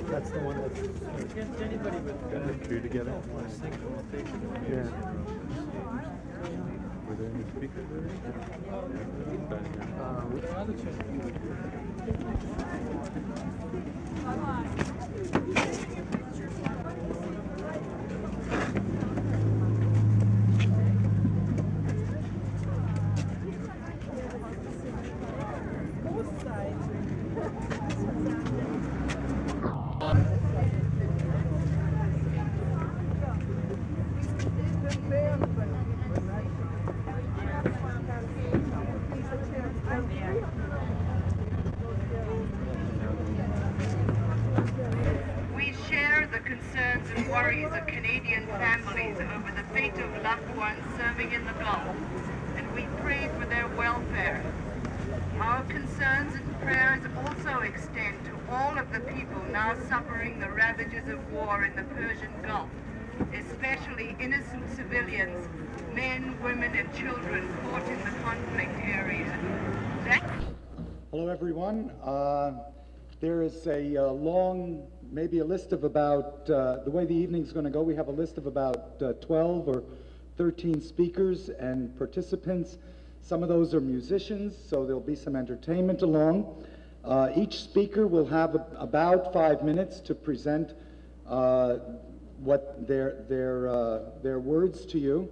That's the one that's anybody with got a crew together. Yeah. Were there any speakers We share the concerns and worries of Canadian families over the fate of loved ones serving in the Gulf, and we pray for their welfare. Our concerns and prayers also extend to all of the people now suffering the ravages of war in the Persian Gulf, especially innocent civilians, men, women, and children caught in the conflict area. Hello, everyone. There is a long, maybe a list of about, the way the evening's going to go, we have a list of about 12 or 13 speakers and participants. Some of those are musicians, so there'll be some entertainment along. Each speaker will have about 5 minutes to present what their words to you,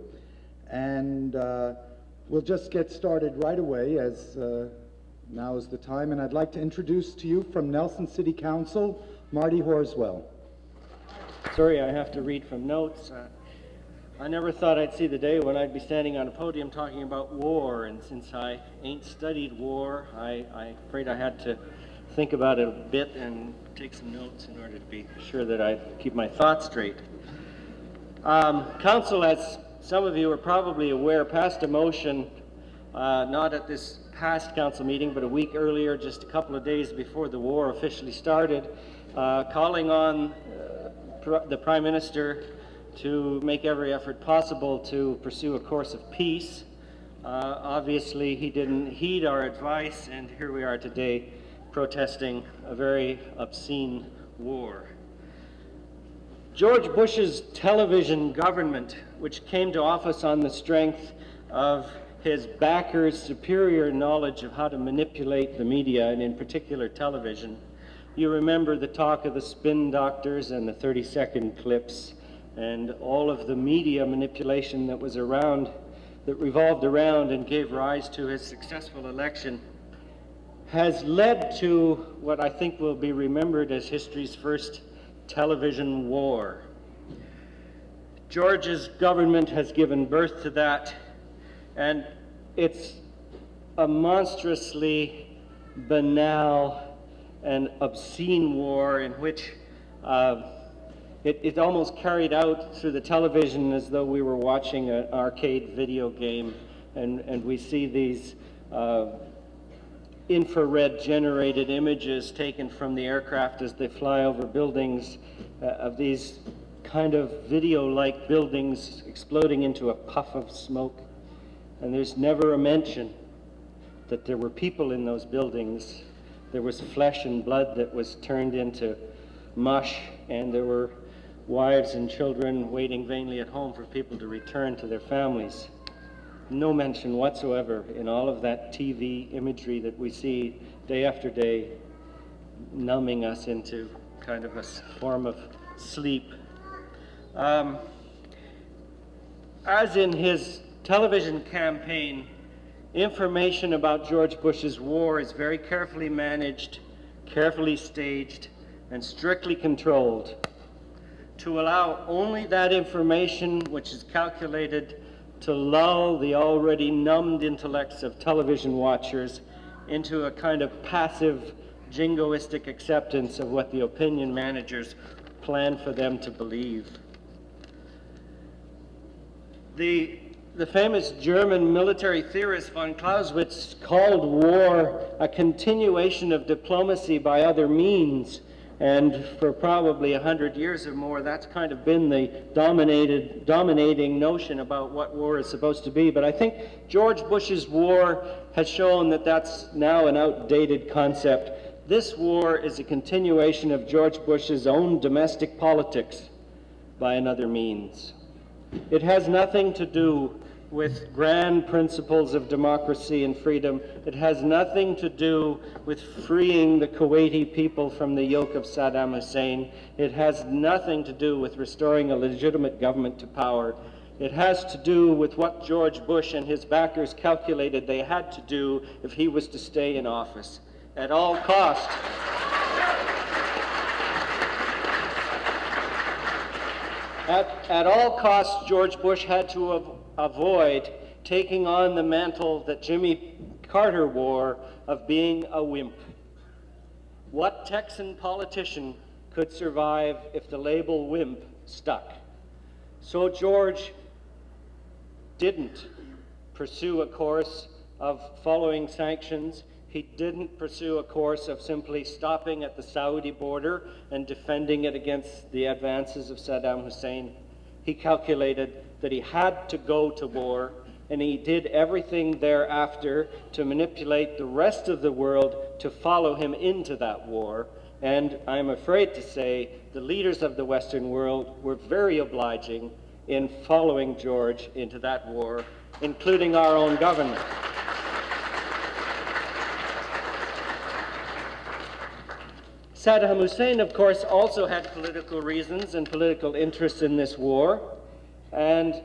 and we'll just get started right away, as now is the time. And I'd like to introduce to you from Nelson City Council, Marty Horswell. Sorry, I have to read from notes. I never thought I'd see the day when I'd be standing on a podium talking about war, and since I ain't studied war, I'm afraid I had to think about it a bit and take some notes in order to be sure that I keep my thoughts straight. Council, as some of you are probably aware, passed a motion, not at this past council meeting, but a week earlier, just a couple of days before the war officially started, calling on the Prime Minister to make every effort possible to pursue a course of peace. Obviously, he didn't heed our advice, and here we are today protesting a very obscene war. George Bush's television government, which came to office on the strength of his backers' superior knowledge of how to manipulate the media, and in particular television. You remember the talk of the spin doctors and the 30-second clips and all of the media manipulation that was around, that revolved around and gave rise to his successful election, has led to what I think will be remembered as history's first television war. George's government has given birth to that, and it's a monstrously banal and obscene war in which it almost carried out through the television as though we were watching an arcade video game, and we see these infrared generated images taken from the aircraft as they fly over buildings of these kind of video-like buildings exploding into a puff of smoke. And there's never a mention that there were people in those buildings. There was flesh and blood that was turned into mush, and there were wives and children waiting vainly at home for people to return to their families. No mention whatsoever in all of that TV imagery that we see day after day, numbing us into kind of a form of sleep. As in his television campaign, information about George Bush's war is very carefully managed, carefully staged, and strictly controlled to allow only that information which is calculated to lull the already numbed intellects of television watchers into a kind of passive, jingoistic acceptance of what the opinion managers plan for them to believe. The famous German military theorist von Clausewitz called war a continuation of diplomacy by other means, and for probably 100 years or more, that's kind of been the dominating notion about what war is supposed to be. But I think George Bush's war has shown that that's now an outdated concept. This war is a continuation of George Bush's own domestic politics by another means. It has nothing to do with grand principles of democracy and freedom. It has nothing to do with freeing the Kuwaiti people from the yoke of Saddam Hussein. It has nothing to do with restoring a legitimate government to power. It has to do with what George Bush and his backers calculated they had to do if he was to stay in office. At all cost. At all costs, George Bush had to avoid taking on the mantle that Jimmy Carter wore of being a wimp. What Texan politician could survive if the label wimp stuck? So George didn't pursue a course of following sanctions. He didn't pursue a course of simply stopping at the Saudi border and defending it against the advances of Saddam Hussein. He calculated that he had to go to war, and he did everything thereafter to manipulate the rest of the world to follow him into that war. And I'm afraid to say the leaders of the Western world were very obliging in following George into that war, including our own government. Saddam Hussein, of course, also had political reasons and political interests in this war. And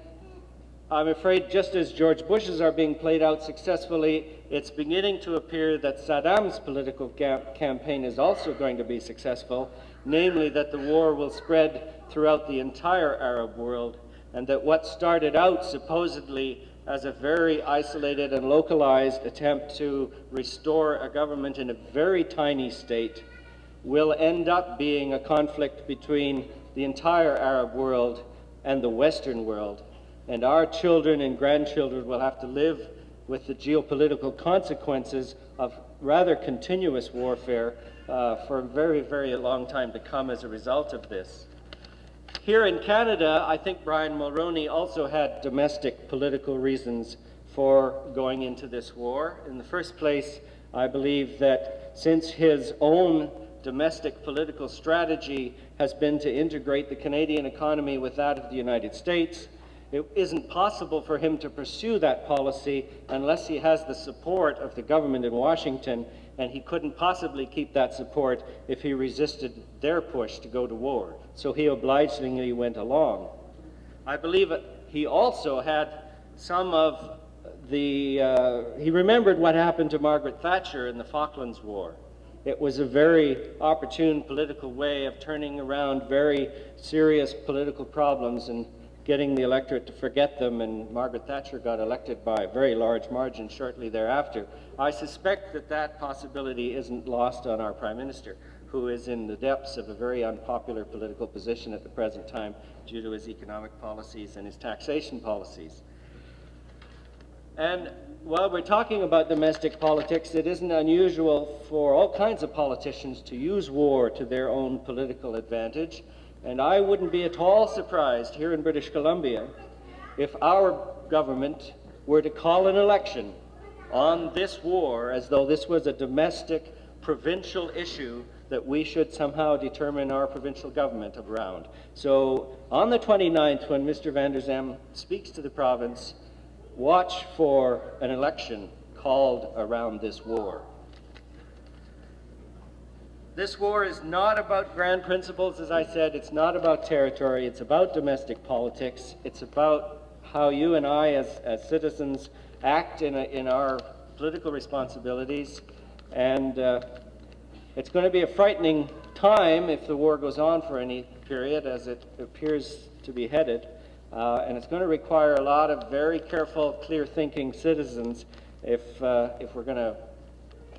I'm afraid just as George Bush's are being played out successfully, it's beginning to appear that Saddam's political campaign is also going to be successful, namely that the war will spread throughout the entire Arab world, and that what started out supposedly as a very isolated and localized attempt to restore a government in a very tiny state will end up being a conflict between the entire Arab world and the Western world. And our children and grandchildren will have to live with the geopolitical consequences of rather continuous warfare for a very, very long time to come as a result of this. Here in Canada, I think Brian Mulroney also had domestic political reasons for going into this war. In the first place, I believe that since his own domestic political strategy has been to integrate the Canadian economy with that of the United States, it isn't possible for him to pursue that policy unless he has the support of the government in Washington, and he couldn't possibly keep that support if he resisted their push to go to war. So he obligingly went along. I believe he also had some of the, he remembered what happened to Margaret Thatcher in the Falklands War. It was a very opportune political way of turning around very serious political problems and getting the electorate to forget them, and Margaret Thatcher got elected by a very large margin shortly thereafter. I suspect that that possibility isn't lost on our Prime Minister, who is in the depths of a very unpopular political position at the present time due to his economic policies and his taxation policies. And while we're talking about domestic politics, it isn't unusual for all kinds of politicians to use war to their own political advantage. And I wouldn't be at all surprised here in British Columbia if our government were to call an election on this war as though this was a domestic provincial issue that we should somehow determine our provincial government around. So on the 29th, when Mr. Van der Zem speaks to the province, watch for an election called around this war. This war is not about grand principles, as I said. It's not about territory. It's about domestic politics. It's about how you and I, as citizens, act in our political responsibilities. And it's going to be a frightening time if the war goes on for any period, as it appears to be headed. And it's going to require a lot of very careful, clear-thinking citizens if we're going to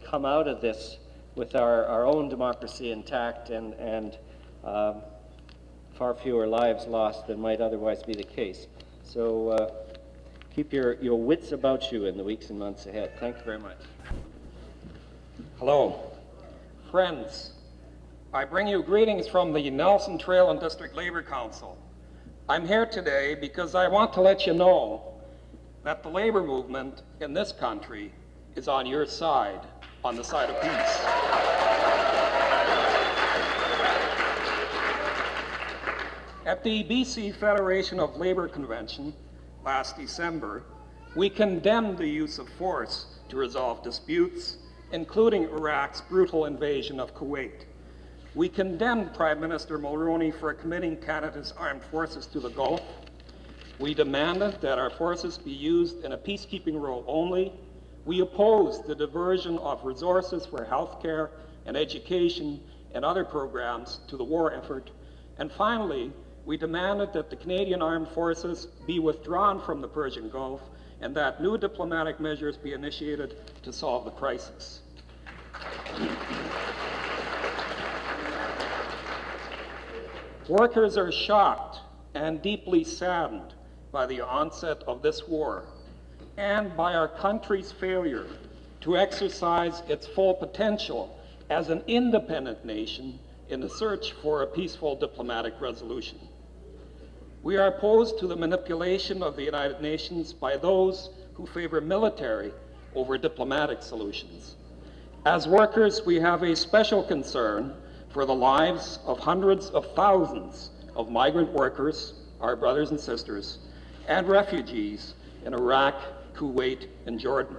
come out of this with our own democracy intact and far fewer lives lost than might otherwise be the case. So keep your wits about you in the weeks and months ahead. Thank you very much. Hello. Friends, I bring you greetings from the Nelson Trail and District Labor Council. I'm here today because I want to let you know that the labor movement in this country is on your side, on the side of peace. At the BC Federation of Labor Convention last December, we condemned the use of force to resolve disputes, including Iraq's brutal invasion of Kuwait. We condemned Prime Minister Mulroney for committing Canada's armed forces to the Gulf. We demanded that our forces be used in a peacekeeping role only. We opposed the diversion of resources for healthcare and education and other programs to the war effort. And finally, we demanded that the Canadian Armed Forces be withdrawn from the Persian Gulf and that new diplomatic measures be initiated to solve the crisis. Workers are shocked and deeply saddened by the onset of this war and by our country's failure to exercise its full potential as an independent nation in the search for a peaceful diplomatic resolution. We are opposed to the manipulation of the United Nations by those who favor military over diplomatic solutions. As workers, we have a special concern for the lives of hundreds of thousands of migrant workers, our brothers and sisters, and refugees in Iraq, Kuwait, and Jordan.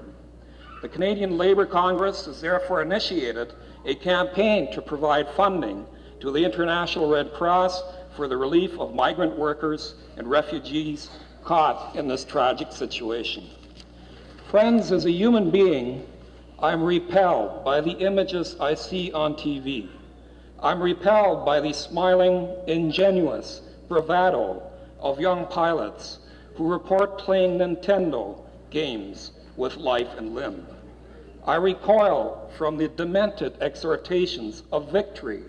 The Canadian Labour Congress has therefore initiated a campaign to provide funding to the International Red Cross for the relief of migrant workers and refugees caught in this tragic situation. Friends, as a human being, I'm repelled by the images I see on TV. I'm repelled by the smiling, ingenuous bravado of young pilots who report playing Nintendo games with life and limb. I recoil from the demented exhortations of victory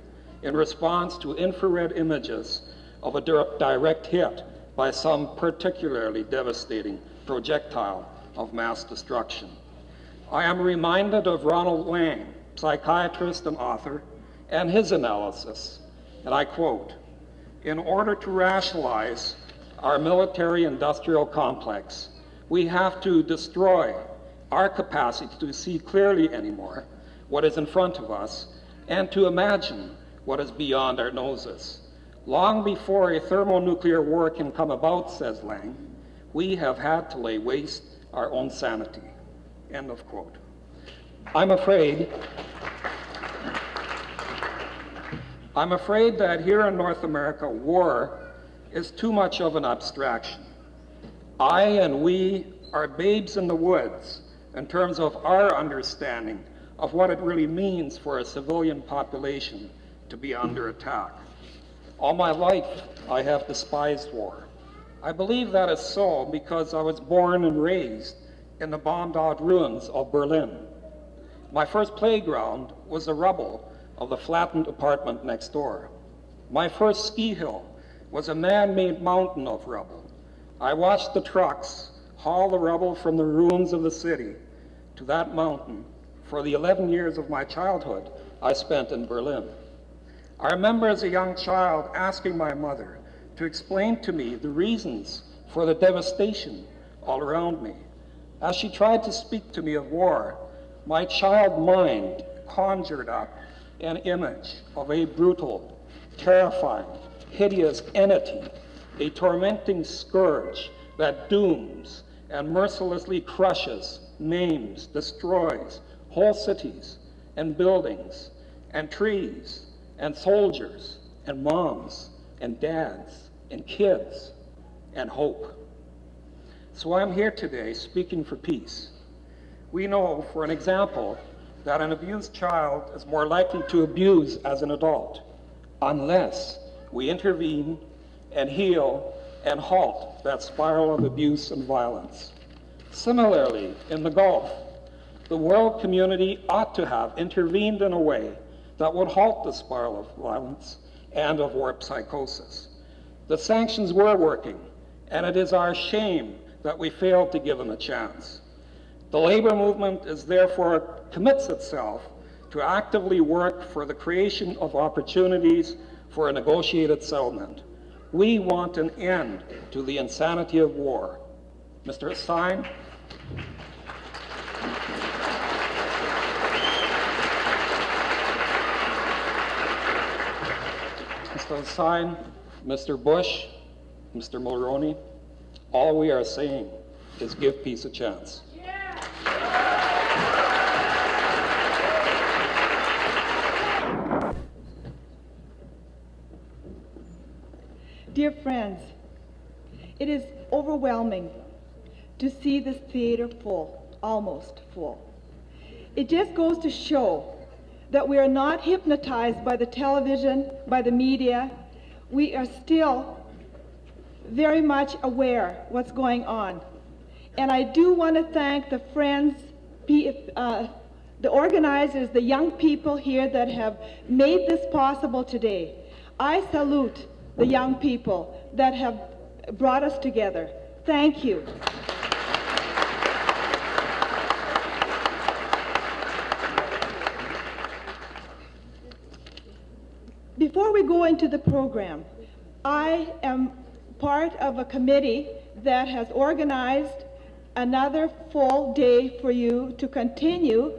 in response to infrared images of a direct hit by some particularly devastating projectile of mass destruction. I am reminded of Ronald Lang, psychiatrist and author, and his analysis, and I quote, "In order to rationalize our military-industrial complex, we have to destroy our capacity to see clearly anymore what is in front of us and to imagine what is beyond our noses. Long before a thermonuclear war can come about," says Lang, "we have had to lay waste our own sanity." End of quote. I'm afraid that here in North America, war is too much of an abstraction. I and we are babes in the woods in terms of our understanding of what it really means for a civilian population to be under attack. All my life, I have despised war. I believe that is so because I was born and raised in the bombed-out ruins of Berlin. My first playground was the rubble of the flattened apartment next door. My first ski hill was a man-made mountain of rubble. I watched the trucks haul the rubble from the ruins of the city to that mountain for the 11 years of my childhood I spent in Berlin. I remember as a young child asking my mother to explain to me the reasons for the devastation all around me. As she tried to speak to me of war, my child mind conjured up an image of a brutal, terrifying, hideous entity, a tormenting scourge that dooms and mercilessly crushes, maims, destroys whole cities and buildings and trees and soldiers and moms and dads and kids and hope. So I'm here today speaking for peace. We know, for an example, that an abused child is more likely to abuse as an adult unless we intervene and heal and halt that spiral of abuse and violence. Similarly, in the Gulf, the world community ought to have intervened in a way that would halt the spiral of violence and of warped psychosis. The sanctions were working, and it is our shame that we failed to give them a chance. The labor movement is therefore commits itself to actively work for the creation of opportunities for a negotiated settlement. We want an end to the insanity of war. Mr. Hassan. Mr. Hassan, Mr. Bush, Mr. Mulroney, all we are saying is give peace a chance. Dear friends, it is overwhelming to see this theater full, almost full. It just goes to show that we are not hypnotized by the television, by the media. We are still very much aware what's going on. And I do want to thank the friends, the organizers, the young people here that have made this possible today. I salute the young people that have brought us together. Thank you. Before we go into the program, I am part of a committee that has organized another full day for you to continue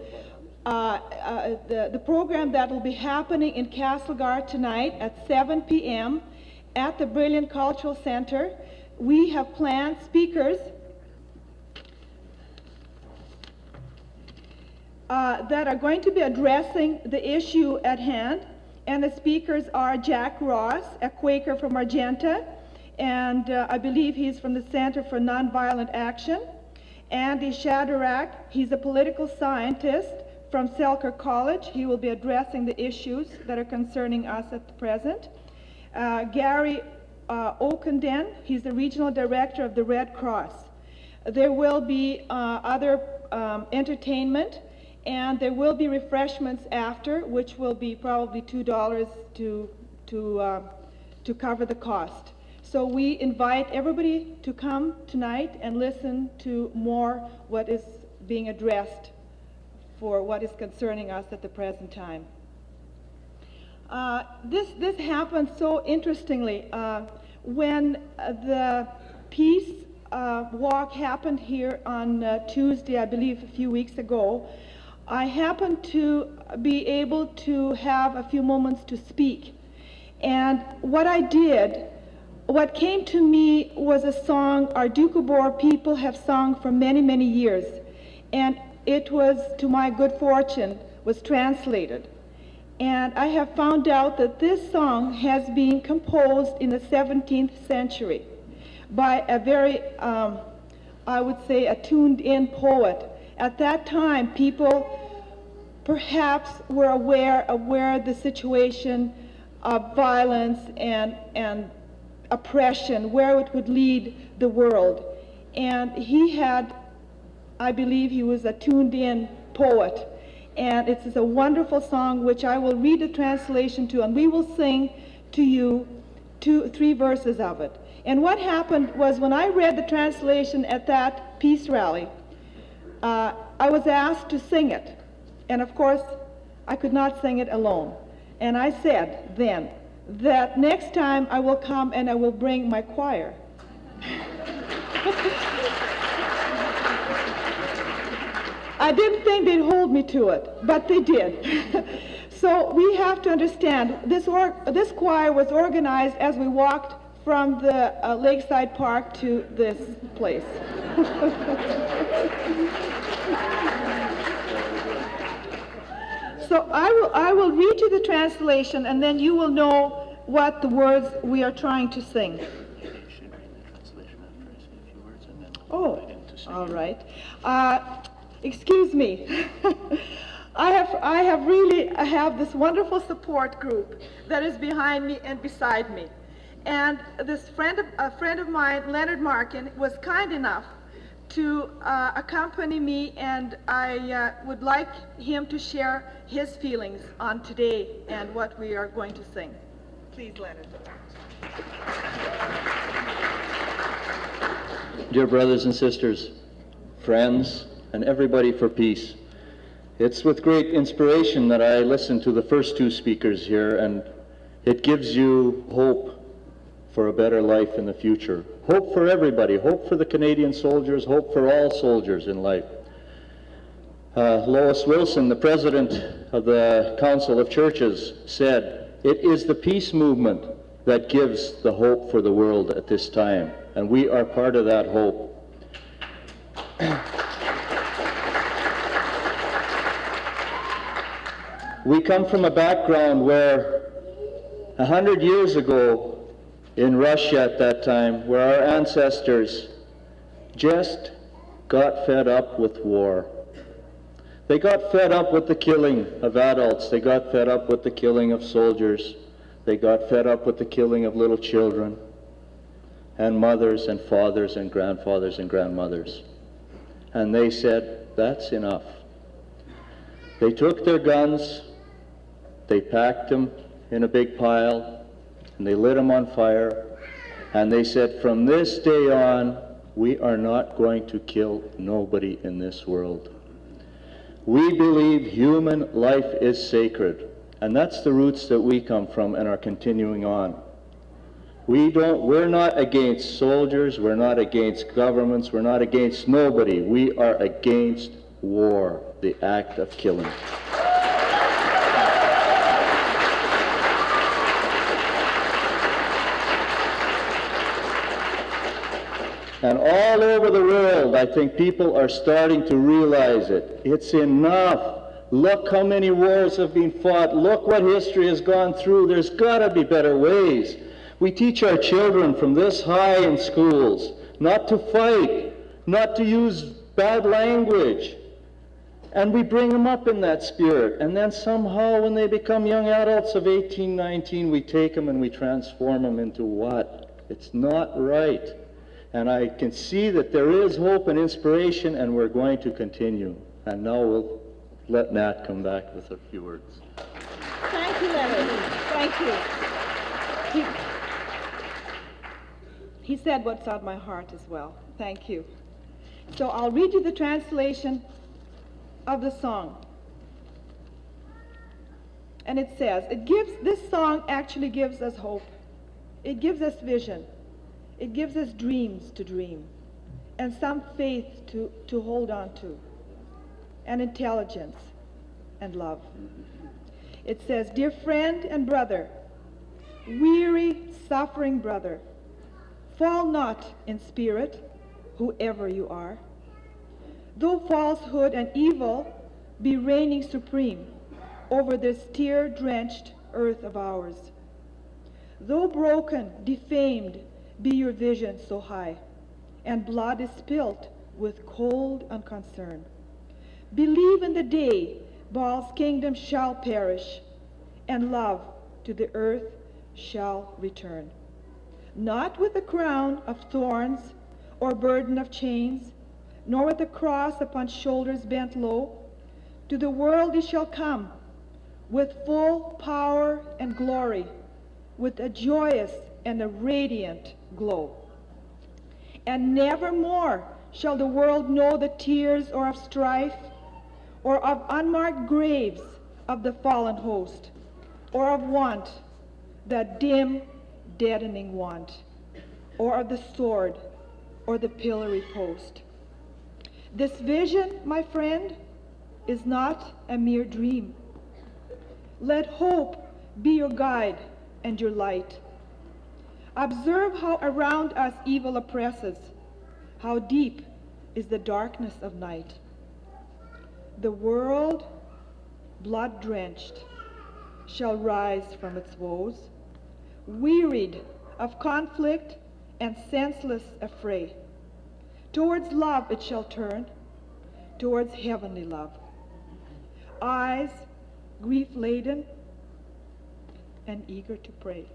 the program that will be happening in Castlegar tonight at 7 p.m. at the Brilliant Cultural Center. We have planned speakers that are going to be addressing the issue at hand. And the speakers are Jack Ross, a Quaker from Argenta, and I believe he's from the Center for Nonviolent Action. Andy Shadrach, he's a political scientist from Selkirk College. He will be addressing the issues that are concerning us at the present. Gary Okenden, he's the regional director of the Red Cross. There will be other entertainment, and there will be refreshments after, which will be probably $2 to cover the cost. So we invite everybody to come tonight and listen to more what is being addressed for what is concerning us at the present time. This happened so interestingly. When the peace walk happened here on Tuesday, I believe a few weeks ago, I happened to be able to have a few moments to speak. And what I did, what came to me was a song our Doukhobor people have sung for many, many years. And it was, to my good fortune, was translated. And I have found out that this song has been composed in the 17th century by a very, I would say, a tuned-in poet. At that time, people perhaps were aware of where the situation of violence and oppression, where it would lead the world. And he had, I believe he was a tuned-in poet. And it's a wonderful song which I will read the translation to, and we will sing to you 3 verses of it. And what happened was, when I read the translation at that peace rally, I was asked to sing it. And of course, I could not sing it alone. And I said then that next time I will come and I will bring my choir. I didn't think they'd hold me to it, but they did. So we have to understand, this choir was organized as we walked from the Lakeside Park to this place. So I will read you the translation, and then you will know what the words we are trying to sing. Oh, all right. Excuse me. I have this wonderful support group that is behind me and beside me. And this a friend of mine, Leonard Markin, was kind enough to accompany me, and I would like him to share his feelings on today and what we are going to sing. Please, Leonard. Dear brothers and sisters, friends, and everybody for peace, it's with great inspiration that I listen to the first 2 speakers here, and it gives you hope for a better life in the future. Hope for everybody, hope for the Canadian soldiers, hope for all soldiers in life. Lois Wilson, the president of the Council of Churches, said, "It is the peace movement that gives the hope for the world at this time," and we are part of that hope. We come from a background where 100 years ago in Russia at that time, where our ancestors just got fed up with war. They got fed up with the killing of adults. They got fed up with the killing of soldiers. They got fed up with the killing of little children and mothers and fathers and grandfathers and grandmothers. And they said, that's enough. They took their guns, they packed them in a big pile, and they lit them on fire, and they said, from this day on, we are not going to kill nobody in this world. We believe human life is sacred, and that's the roots that we come from and are continuing on. We're not against soldiers, we're not against governments, we're not against nobody. We are against war, the act of killing. And all over the world, I think people are starting to realize it. It's enough. Look how many wars have been fought. Look what history has gone through. There's got to be better ways. We teach our children from this high in schools not to fight, not to use bad language. And we bring them up in that spirit. And then somehow when they become young adults of 18, 19, we take them and we transform them into what? It's not right. And I can see that there is hope and inspiration, and we're going to continue. And now we'll let Nat come back with a few words. Thank you, Leonard. Thank you. He said what's on my heart as well. Thank you. So I'll read you the translation of the song. And it says, this song actually gives us hope. It gives us vision. It gives us dreams to dream, and some faith to hold on to, and intelligence and love. It says, dear friend and brother, weary, suffering brother, fall not in spirit, whoever you are. Though falsehood and evil be reigning supreme over this tear-drenched earth of ours, though broken, defamed, be your vision so high, and blood is spilt with cold unconcern. Believe in the day Baal's kingdom shall perish, and love to the earth shall return. not with a crown of thorns or burden of chains, nor with a cross upon shoulders bent low. To the world he shall come with full power and glory, with a joyous and a radiant glow. And never more shall the world know the tears or of strife, or of unmarked graves of the fallen host, or of want, that dim, deadening want, or of the sword, or the pillory post. This vision, my friend, is not a mere dream. Let hope be your guide and your light. Observe how around us evil oppresses, how deep is the darkness of night. The world, blood-drenched, shall rise from its woes, wearied of conflict and senseless affray. Towards love it shall turn, towards heavenly love. Eyes grief-laden and eager to pray.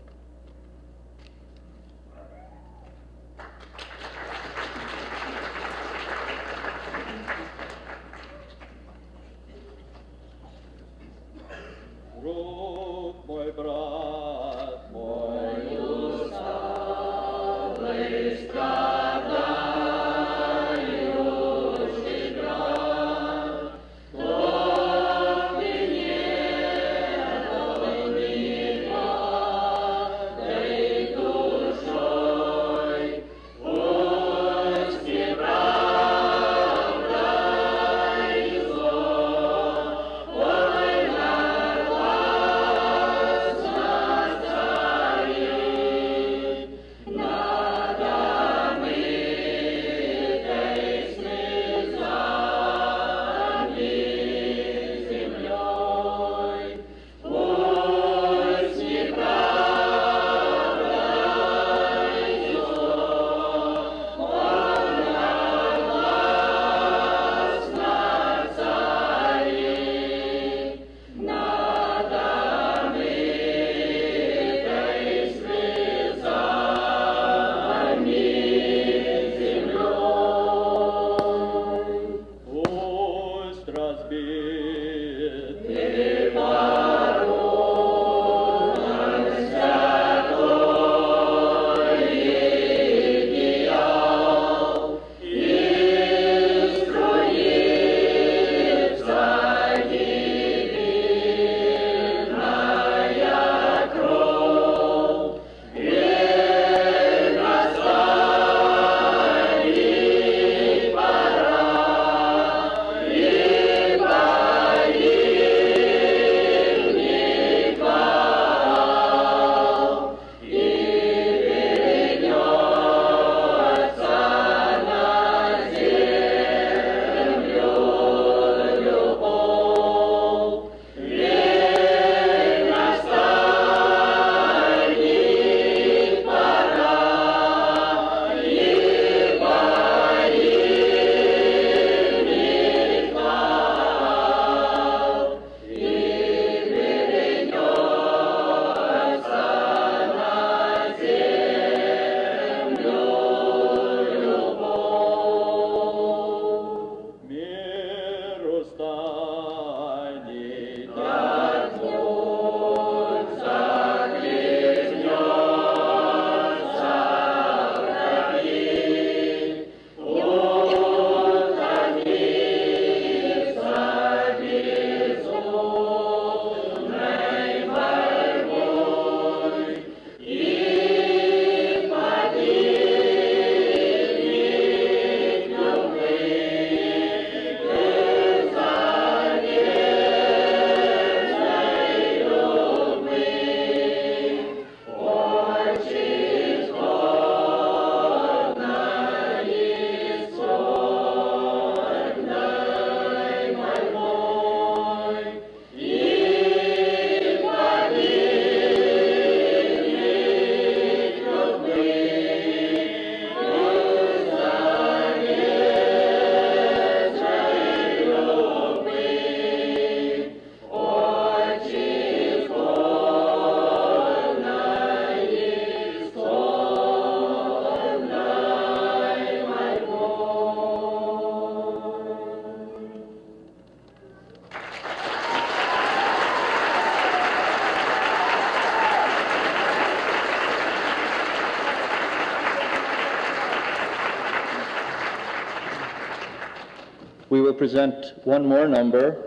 we will present one more number.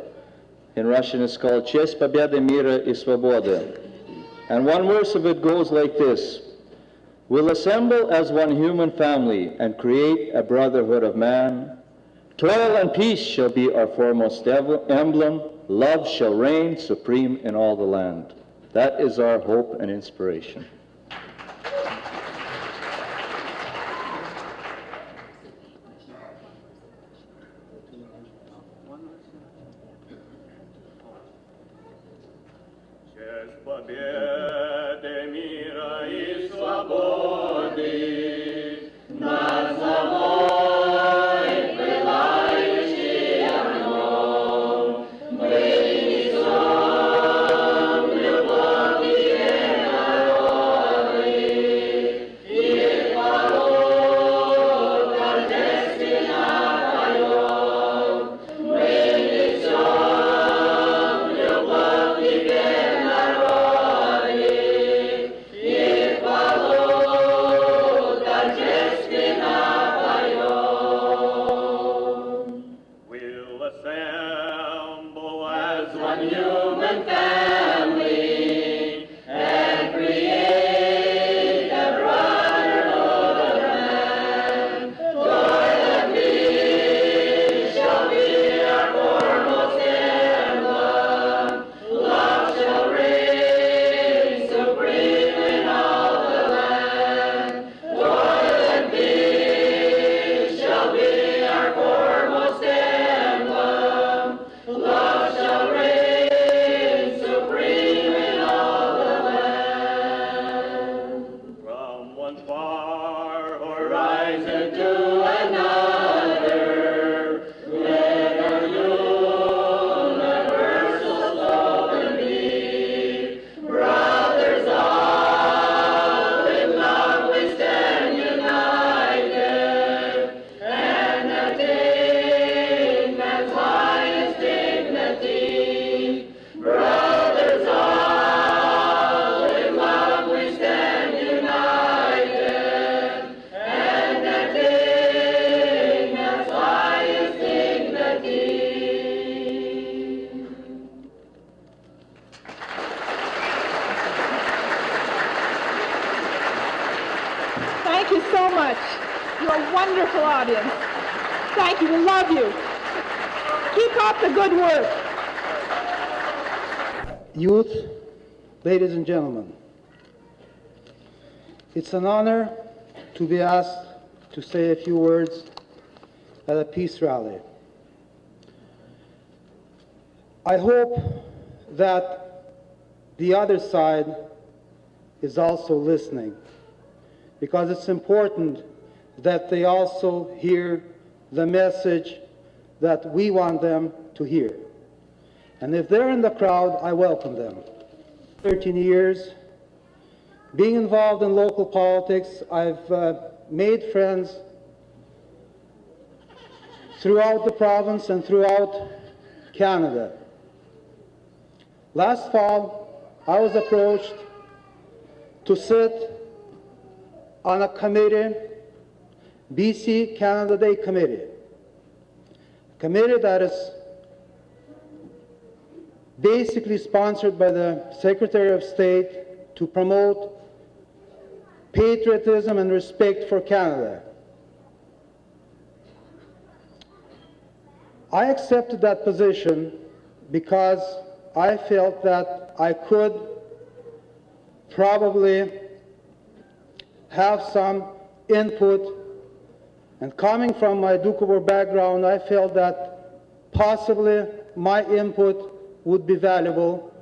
In Russian it's called Честь Победы, Мира и Свободы. And one verse of it goes like this: We'll assemble as one human family and create a brotherhood of man. Toil and peace shall be our foremost emblem. Love shall reign supreme in all the land. That is our hope and inspiration. Честь победы, мира и свободы над собой пылающий огнем. Мы несем любовь и народы, и хвалу торжественно поем. Мы несем любовь тебе, народы, и хвалу торжественно поем. We'll assemble as one human family and create a brotherhood of man. Toil and peace shall be our foremost emblem. Love shall reign supreme in all the land. Toil and peace shall be our foremost emblem. Love shall reign supreme in all the land. From one far horizon to another, let our universal slogan be, brothers all in love we stand united, and attain man's highest dignity. Brothers all in love we stand united, and attain man's highest dignity. Thank you so much. You're a wonderful audience. Thank you. We love you. Keep up the good work. Youth, ladies and gentlemen, it's an honor to be asked to say a few words at a peace rally. I hope that the other side is also listening, because it's important that they also hear the message that we want them to hear. And if they're in the crowd, I welcome them. 13 years, being involved in local politics, I've made friends throughout the province and throughout Canada. Last fall, I was approached to sit on a committee, BC Canada Day Committee, a committee that is basically sponsored by the Secretary of State to promote patriotism and respect for Canada. I accepted that position because I felt that I could probably have some input, and coming from my Doukhobor background, I felt that possibly my input would be valuable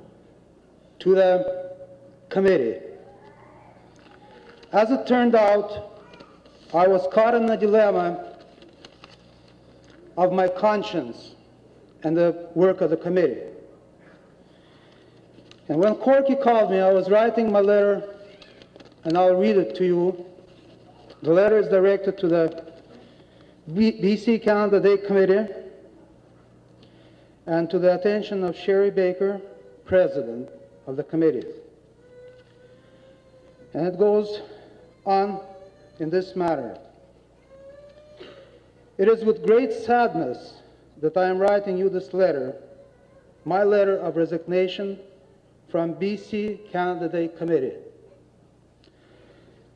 to the committee. As it turned out, I was caught in the dilemma of my conscience and the work of the committee. And when Corky called me, I was writing my letter, and I'll read it to you. The letter is directed to the BC Canada Day Committee and to the attention of Sherry Baker, President of the committee. And it goes on in this manner. It is with great sadness that I am writing you this letter, my letter of resignation from BC Canada Day Committee.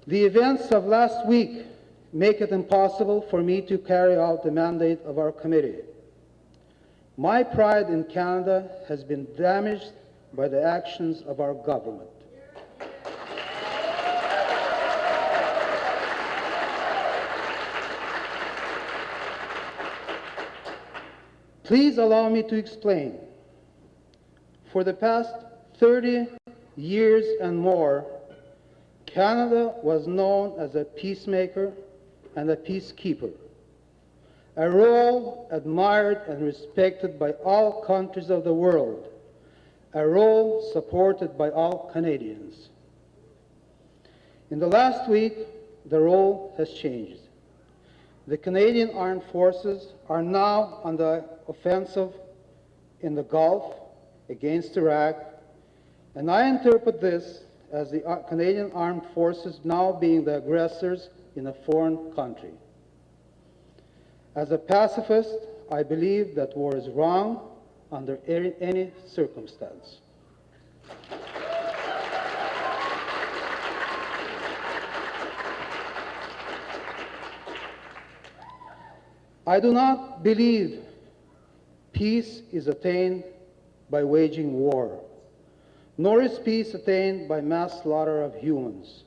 The events of last week make it impossible for me to carry out the mandate of our committee. My pride in Canada has been damaged by the actions of our government. Please allow me to explain. For the past 30 years and more, Canada was known as a peacemaker and a peacekeeper, a role admired and respected by all countries of the world, a role supported by all Canadians. In the last week, the role has changed. The Canadian Armed Forces are now on the offensive in the Gulf against Iraq, and I interpret this as the Canadian Armed Forces now being the aggressors in a foreign country. As a pacifist, I believe that war is wrong under any circumstance. I do not believe peace is attained by waging war, nor is peace attained by mass slaughter of humans.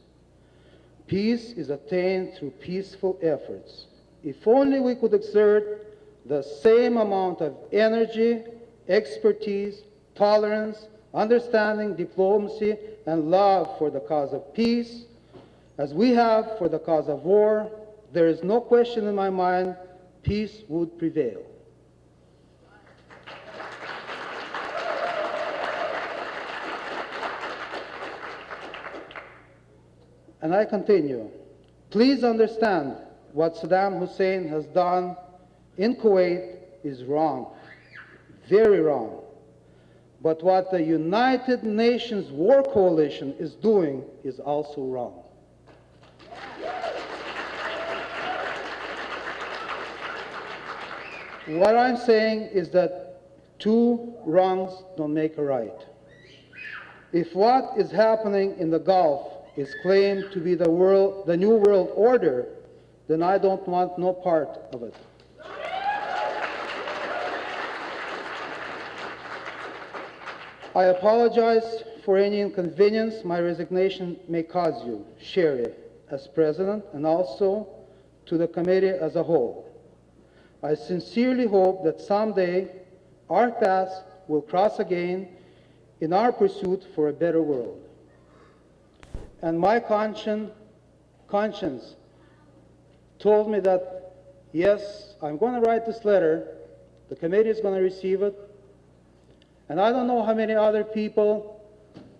Peace is attained through peaceful efforts. If only we could exert the same amount of energy, expertise, tolerance, understanding, diplomacy, and love for the cause of peace as we have for the cause of war, there is no question in my mind peace would prevail. And I continue. Please understand what Saddam Hussein has done in Kuwait is wrong, very wrong. But what the United Nations War Coalition is doing is also wrong. What I'm saying is that two wrongs don't make a right. If what is happening in the Gulf is claimed to be the new world order, then I don't want no part of it. I apologize for any inconvenience my resignation may cause you, Sherry, as president, and also to the committee as a whole. I sincerely hope that someday our paths will cross again in our pursuit for a better world. And my conscience told me that, yes, I'm going to write this letter, the committee is going to receive it, and I don't know how many other people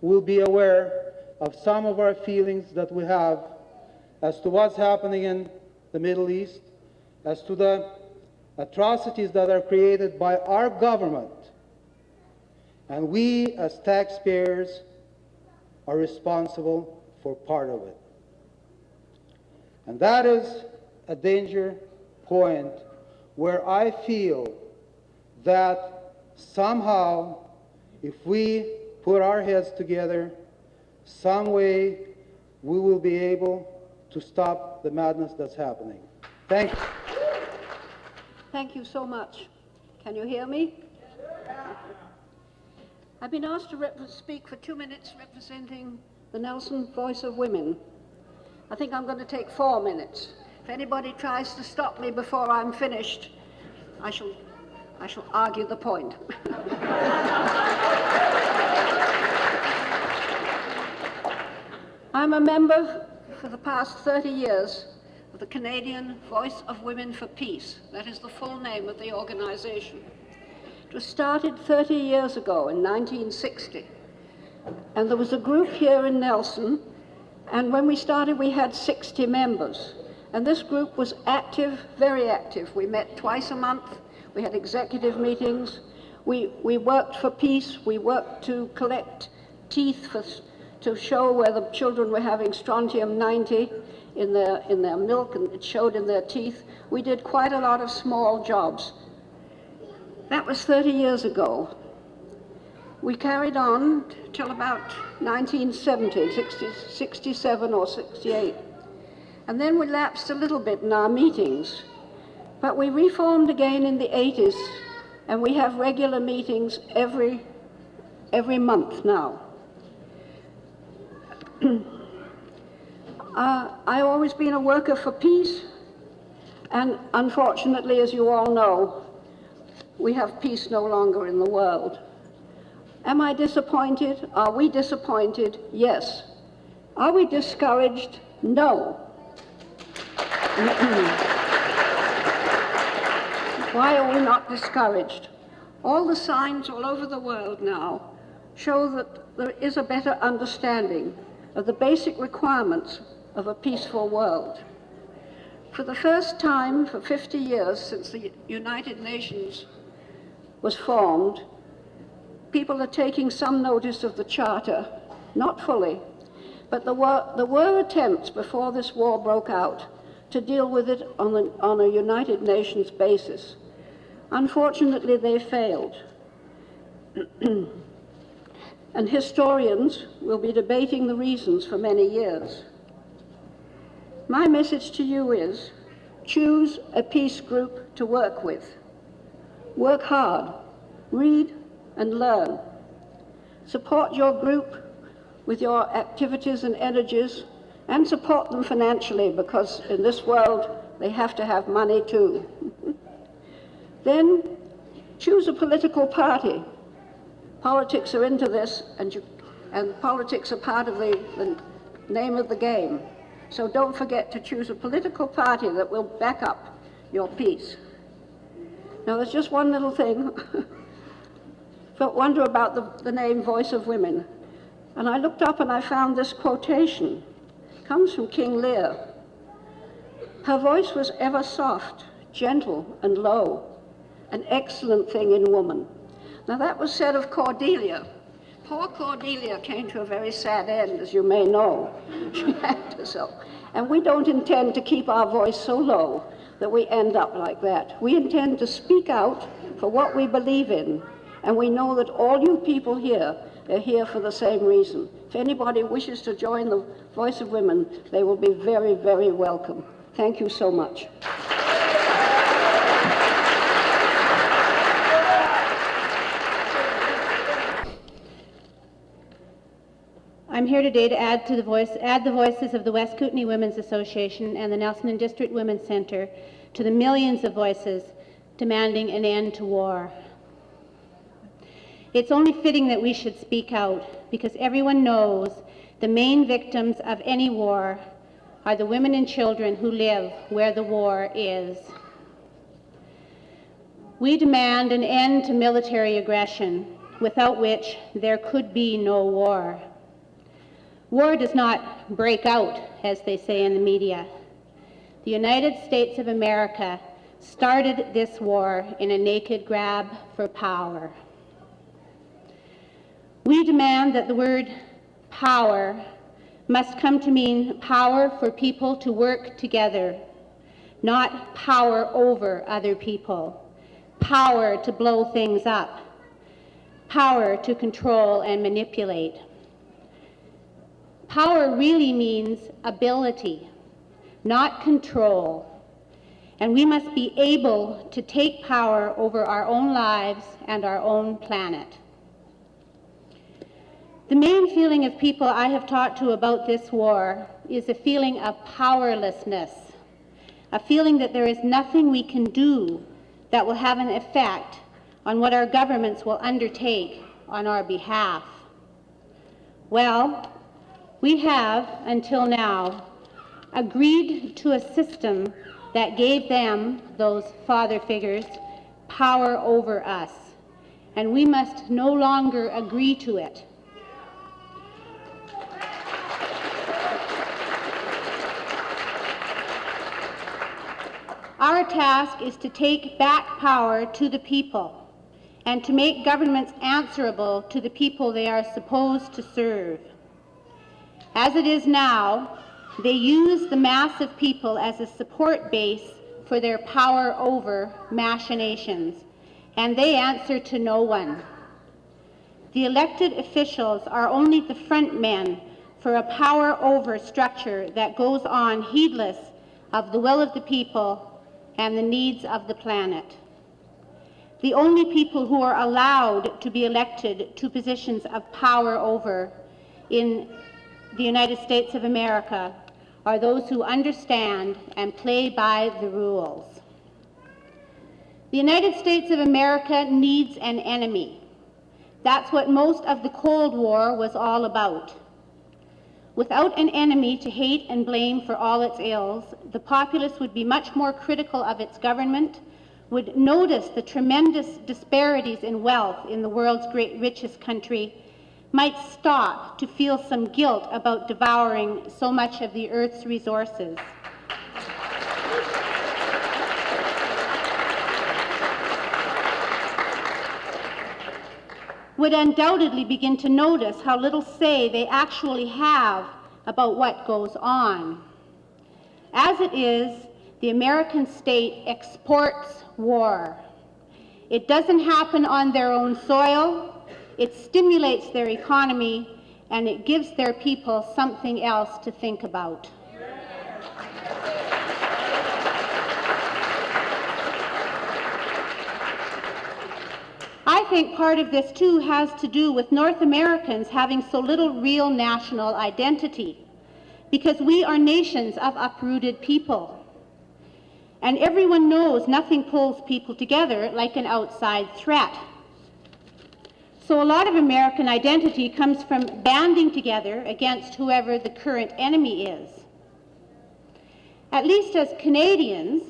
will be aware of some of our feelings that we have as to what's happening in the Middle East, as to the atrocities that are created by our government. And we, as taxpayers, are responsible for part of it. And that is a danger point where I feel that somehow, if we put our heads together, some way we will be able to stop the madness that's happening. Thank you. Thank you so much. Can you hear me? I've been asked to speak for 2 minutes representing the Nelson Voice of Women. I think I'm going to take 4 minutes. If anybody tries to stop me before I'm finished, I shall argue the point. I'm a member for the past 30 years of the Canadian Voice of Women for Peace. That is the full name of the organization. It was started 30 years ago in 1960. And there was a group here in Nelson, and when we started we had 60 members. And this group was active, very active. We met twice a month. We had executive meetings. We worked for peace. We worked to collect teeth to show where the children were having strontium-90 in their milk, and it showed in their teeth. We did quite a lot of small jobs. That was 30 years ago. We carried on till about 1970, 67 or 68. And then we lapsed a little bit in our meetings. But we reformed again in the 80s, and we have regular meetings every month now. I've always been a worker for peace, and unfortunately, as you all know, we have peace no longer in the world. Am I disappointed? Are we disappointed? Yes. Are we discouraged? No. Why are we not discouraged? All the signs all over the world now show that there is a better understanding of the basic requirements of a peaceful world. For the first time for 50 years since the United Nations was formed, people are taking some notice of the Charter, not fully, but there were attempts before this war broke out to deal with it on a United Nations basis. Unfortunately, they failed. And historians will be debating the reasons for many years. My message to you is, choose a peace group to work with. Work hard, read and learn. Support your group with your activities and energies, and support them financially, because in this world they have to have money too. Then choose a political party. Politics are into this, and politics are part of the name of the game. So don't forget to choose a political party that will back up your peace. Now there's just one little thing. Wonder about the name Voice of Women. And I looked up and I found this quotation. It comes from King Lear. Her voice was ever soft, gentle and low, an excellent thing in woman. Now that was said of Cordelia. Poor Cordelia came to a very sad end, as you may know. She had herself. And we don't intend to keep our voice so low that we end up like that. We intend to speak out for what we believe in. And we know that all you people here are here for the same reason. If anybody wishes to join the Voice of Women, they will be very, very welcome. Thank you so much. I'm here today to add the voices of the West Kootenai Women's Association and the Nelson and District Women's Centre to the millions of voices demanding an end to war. It's only fitting that we should speak out, because everyone knows the main victims of any war are the women and children who live where the war is. We demand an end to military aggression, without which there could be no war. War does not break out, as they say in the media. The United States of America started this war in a naked grab for power. We demand that the word power must come to mean power for people to work together, not power over other people, power to blow things up, power to control and manipulate. Power really means ability, not control, and we must be able to take power over our own lives and our own planet. The main feeling of people I have talked to about this war is a feeling of powerlessness, a feeling that there is nothing we can do that will have an effect on what our governments will undertake on our behalf. Well, we have, until now, agreed to a system that gave them, those father figures, power over us, and we must no longer agree to it. Our task is to take back power to the people and to make governments answerable to the people they are supposed to serve. As it is now, they use the mass of people as a support base for their power over machinations, and they answer to no one. The elected officials are only the front men for a power-over structure that goes on heedless of the will of the people and the needs of the planet. The only people who are allowed to be elected to positions of power over in the United States of America are those who understand and play by the rules. The United States of America needs an enemy. That's what most of the Cold War was all about. Without an enemy to hate and blame for all its ills, the populace would be much more critical of its government, would notice the tremendous disparities in wealth in the world's richest country, might stop to feel some guilt about devouring so much of the Earth's resources. Would undoubtedly begin to notice how little say they actually have about what goes on. As it is, the American state exports war. It doesn't happen on their own soil, it stimulates their economy, and it gives their people something else to think about. I think part of this, too, has to do with North Americans having so little real national identity, because we are nations of uprooted people. And everyone knows nothing pulls people together like an outside threat. So a lot of American identity comes from banding together against whoever the current enemy is. At least as Canadians,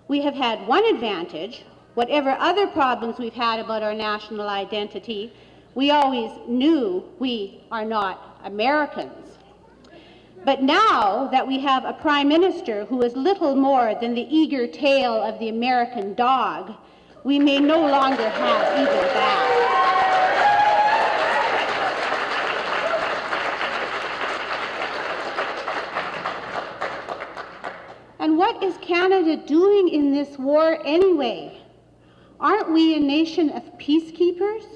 we have had one advantage. Whatever other problems we've had about our national identity, we always knew we are not Americans. But now that we have a Prime Minister who is little more than the eager tail of the American dog, we may no longer have either that. And what is Canada doing in this war anyway? Aren't we a nation of peacekeepers?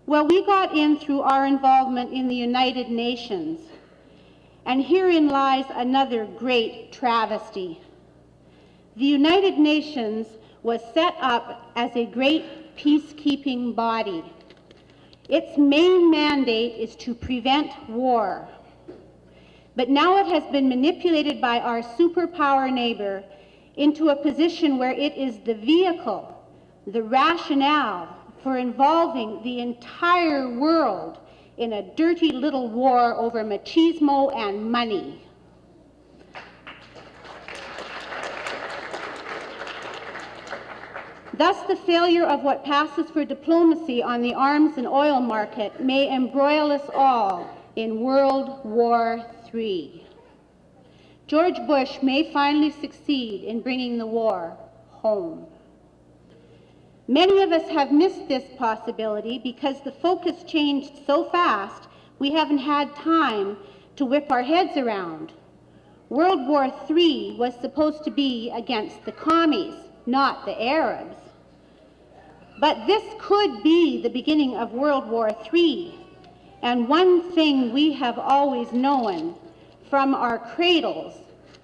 Well, we got in through our involvement in the United Nations. And herein lies another great travesty. The United Nations was set up as a great peacekeeping body. Its main mandate is to prevent war. But now it has been manipulated by our superpower neighbor into a position where it is the vehicle, the rationale for involving the entire world in a dirty little war over machismo and money. Thus, the failure of what passes for diplomacy on the arms and oil market may embroil us all in World War III. George Bush may finally succeed in bringing the war home. Many of us have missed this possibility because the focus changed so fast we haven't had time to whip our heads around. World War III was supposed to be against the commies, not the Arabs. But this could be the beginning of World War III. And one thing we have always known from our cradles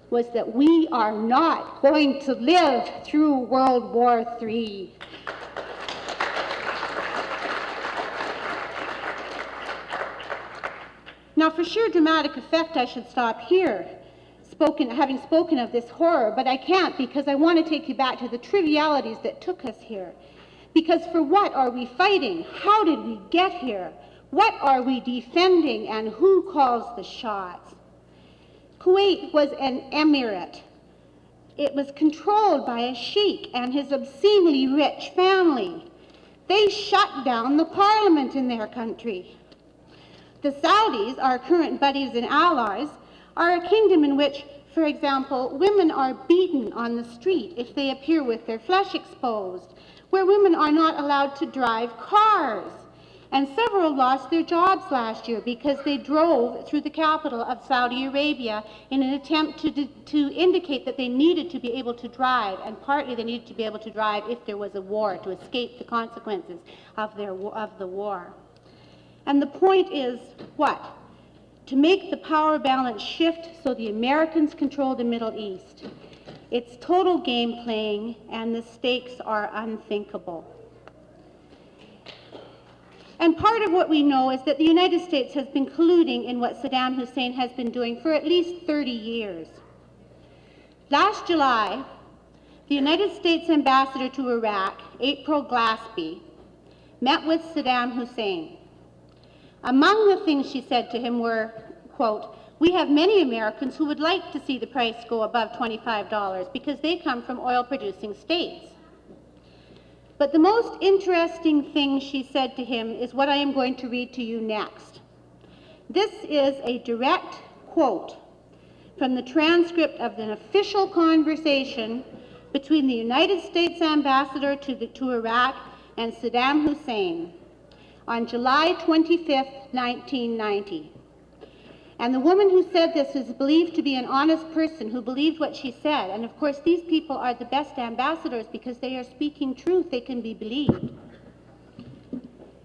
was that we are not going to live through World War III. Now, for sheer dramatic effect, I should stop here, having spoken of this horror, but I can't because I want to take you back to the trivialities that took us here. Because for what are we fighting? How did we get here? What are we defending, and who calls the shots? Kuwait was an emirate. It was controlled by a sheikh and his obscenely rich family. They shut down the parliament in their country. The Saudis, our current buddies and allies, are a kingdom in which, for example, women are beaten on the street if they appear with their flesh exposed, where women are not allowed to drive cars. And several lost their jobs last year because they drove through the capital of Saudi Arabia in an attempt to indicate that they needed to be able to drive, and partly they needed to be able to drive if there was a war, to escape the consequences of the war. And the point is what? To make the power balance shift so the Americans control the Middle East. It's total game playing, and the stakes are unthinkable. And part of what we know is that the United States has been colluding in what Saddam Hussein has been doing for at least 30 years. Last July, the United States ambassador to Iraq, April Glaspie, met with Saddam Hussein. Among the things she said to him were, quote, "We have many Americans who would like to see the price go above $25 because they come from oil-producing states." But the most interesting thing she said to him is what I am going to read to you next. This is a direct quote from the transcript of an official conversation between the United States ambassador to Iraq and Saddam Hussein on July 25th, 1990. And the woman who said this is believed to be an honest person who believed what she said. And of course, these people are the best ambassadors because they are speaking truth. They can be believed.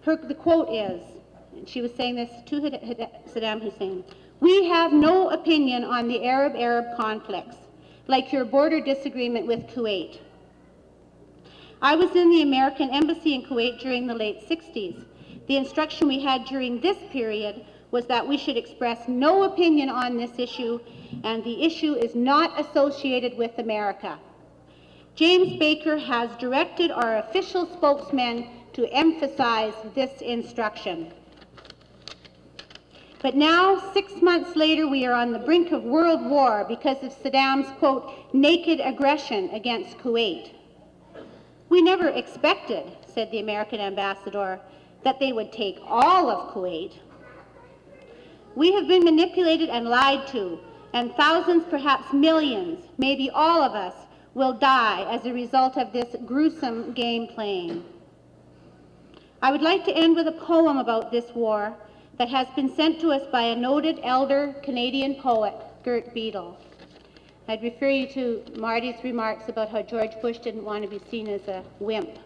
The quote is, and she was saying this to Saddam Hussein, "We have no opinion on the Arab-Arab conflicts, like your border disagreement with Kuwait. I was in the American embassy in Kuwait during the late 60s. The instruction we had during this period was that we should express no opinion on this issue, and the issue is not associated with America. James Baker has directed our official spokesman to emphasize this instruction." But now, 6 months later, we are on the brink of world war because of Saddam's, quote, "naked aggression against Kuwait." "We never expected," said the American ambassador, "that they would take all of Kuwait. We have been manipulated and lied to, and thousands, perhaps millions, maybe all of us, will die as a result of this gruesome game playing." I would like to end with a poem about this war that has been sent to us by a noted elder Canadian poet, Gert Beadle. I'd refer you to Marty's remarks about how George Bush didn't want to be seen as a wimp.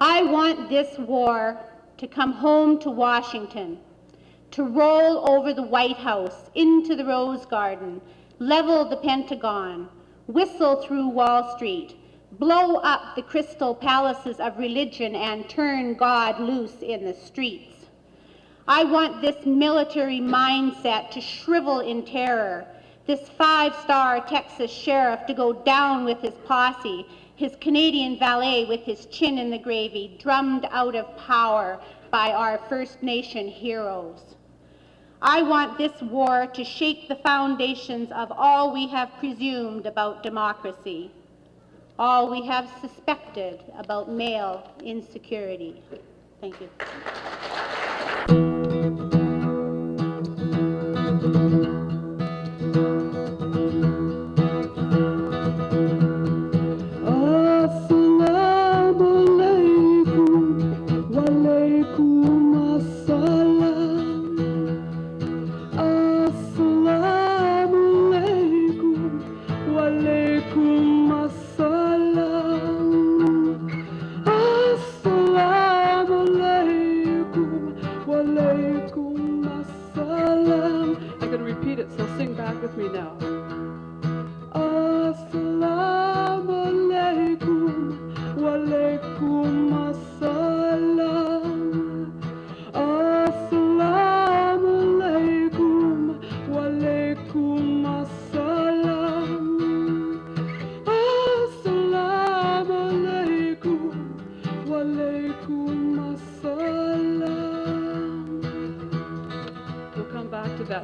"I want this war to come home to Washington, to roll over the White House, into the Rose Garden, level the Pentagon, whistle through Wall Street, blow up the crystal palaces of religion and turn God loose in the streets. I want this military mindset to shrivel in terror, this five-star Texas sheriff to go down with his posse, his Canadian valet with his chin in the gravy, drummed out of power by our First Nation heroes. I want this war to shake the foundations of all we have presumed about democracy, all we have suspected about male insecurity." Thank you.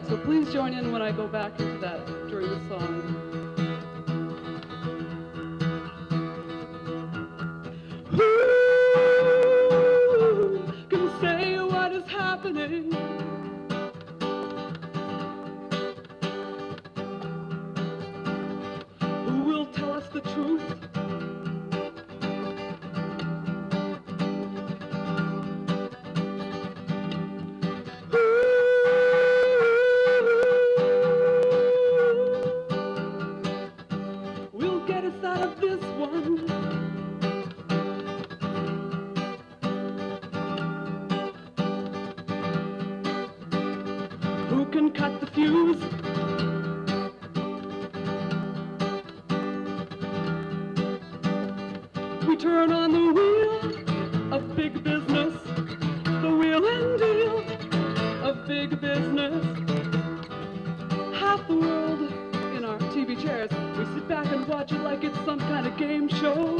So please join in when I go back into that during the song. Who can say what is happening? Who will tell us the truth? We turn on the wheel of big business, the wheel and deal of big business. Half the world in our TV chairs, we sit back and watch it like it's some kind of game show.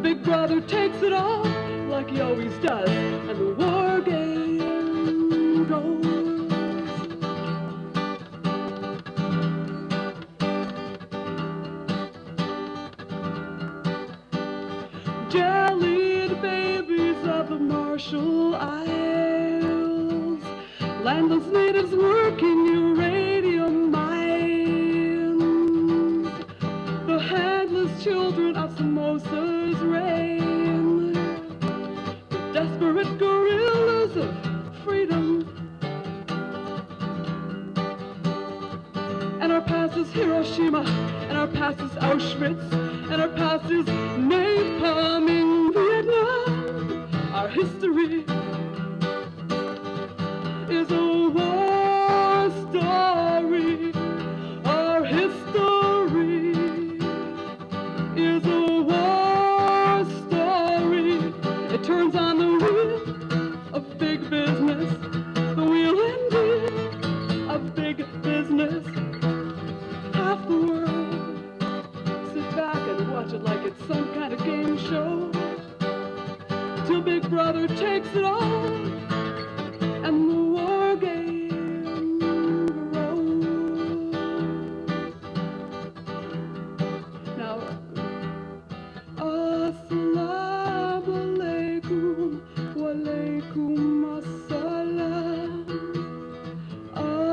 Big Brother takes it all like he always does, and the war game goes. Jellied babies of the Marshall Isles, landless natives working uranium mines, the handless children of Somoza's reign, the desperate guerrillas of freedom. And our past is Hiroshima, and our past is Auschwitz, and our past is napalm in Vietnam. Our history is a war story. Our history is a war story. It turns on the wheel of big business, the wheel and deal of big business. Half the world sit back and watch it like it's some kind of game show, till Big Brother takes it all and the war game grows. Now, assalamu alaikum, wa alaikum assalam.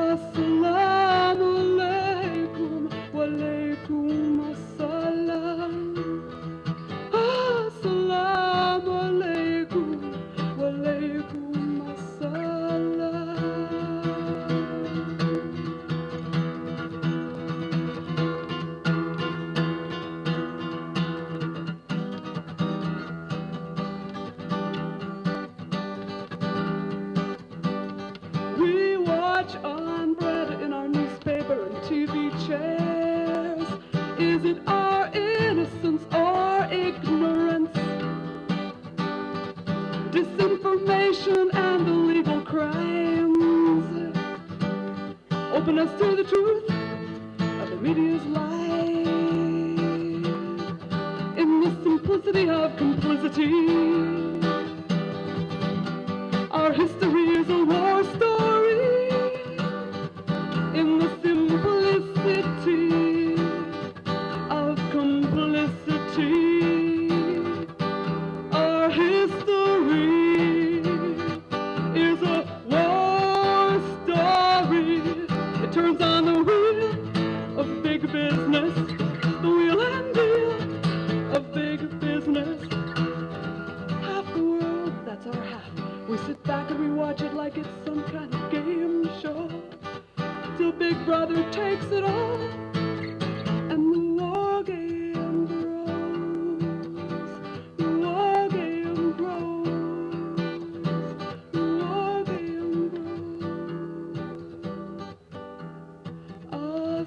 Assalamu alaikum, wa alaikum assalam. Assalamu alaikum, wa alaikum assalam. We watch on bread in our newspaper and TV chairs. Is it our innocence or ignorance? Disinformation and illegal crimes open us to the truth of the media's lie. In the simplicity of complicity, our history is a war story. In the simplicity of complicity, our history is a war story. It turns on the wheel of big business, the wheel and deal of big business. Half the world, that's our half. We sit back and we watch it like it's some kind of game show, till Big Brother takes it all and the war game grows. The war game grows. The war game grows.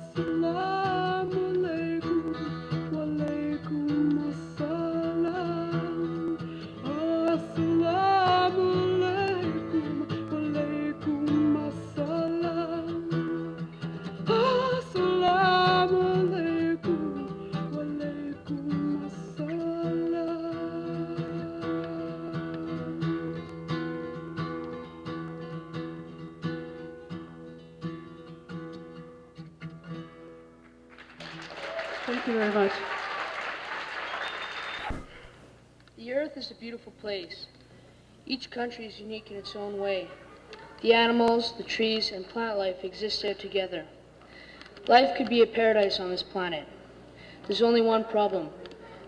Assalamu alaikum, wa alaikum assalam. Assalamu alaikum, wa alaikum assalam. Assalamu alaikum, wa alaikum assalam. Thank you very much. The earth is a beautiful place. Each country is unique in its own way. The animals, the trees, and plant life exist there together. Life could be a paradise on this planet. There's only one problem.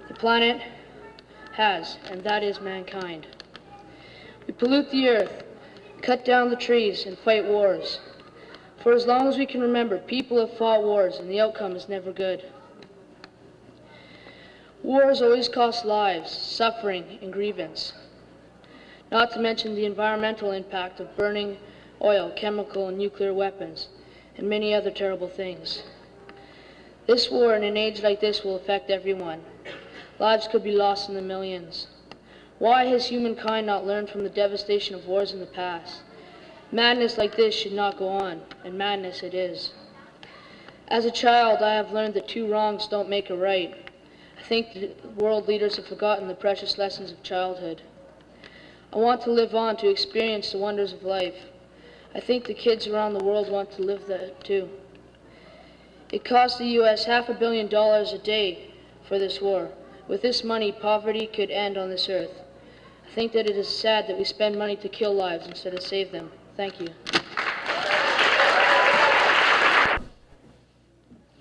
The planet has, and that is mankind. We pollute the earth, cut down the trees, and fight wars. For as long as we can remember, people have fought wars, and the outcome is never good. Wars always cost lives, suffering, and grievance. Not to mention the environmental impact of burning oil, chemical, and nuclear weapons, and many other terrible things. This war in an age like this will affect everyone. Lives could be lost in the millions. Why has humankind not learned from the devastation of wars in the past? Madness like this should not go on, and madness it is. As a child, I have learned that two wrongs don't make a right. I think the world leaders have forgotten the precious lessons of childhood. I want to live on to experience the wonders of life. I think the kids around the world want to live that too. It costs the U.S. $500 million a day for this war. With this money, poverty could end on this earth. I think that it is sad that we spend money to kill lives instead of save them. Thank you.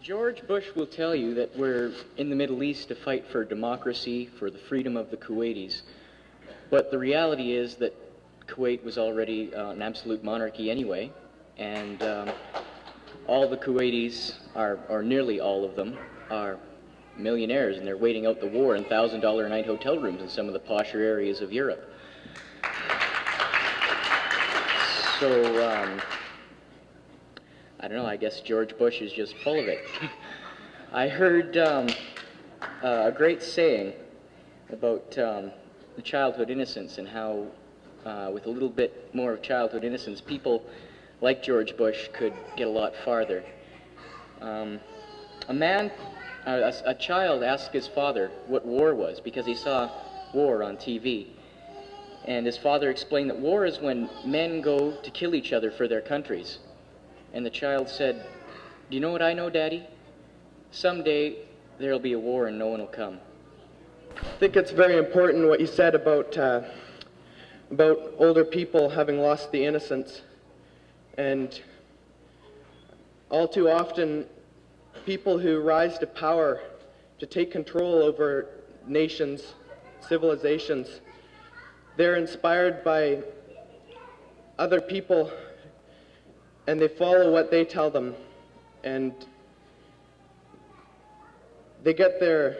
George Bush will tell you that we're in the Middle East to fight for democracy, for the freedom of the Kuwaitis. But the reality is that Kuwait was already an absolute monarchy anyway, and all the Kuwaitis, or nearly all of them, are millionaires, and they're waiting out the war in $1,000 a night hotel rooms in some of the posher areas of Europe. So, I don't know, I guess George Bush is just full of it. I heard a great saying about the childhood innocence and how with a little bit more of childhood innocence, people like George Bush could get a lot farther. A child asked his father what war was because he saw war on TV. And his father explained that war is when men go to kill each other for their countries. And the child said, "Do you know what I know, Daddy? Someday there'll be a war and no one will come." I think it's very important what you said about older people having lost the innocence. And all too often, people who rise to power to take control over nations, civilizations, they're inspired by other people and they follow what they tell them, and they get their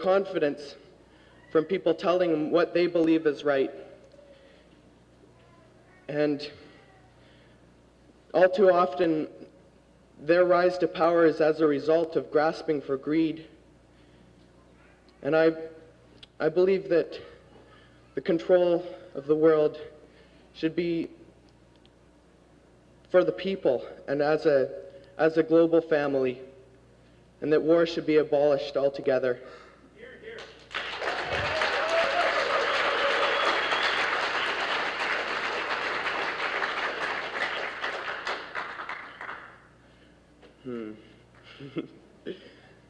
confidence from people telling them what they believe is right. And all too often, their rise to power is as a result of grasping for greed. And I believe that the control of the world should be for the people and as a global family, and that war should be abolished altogether.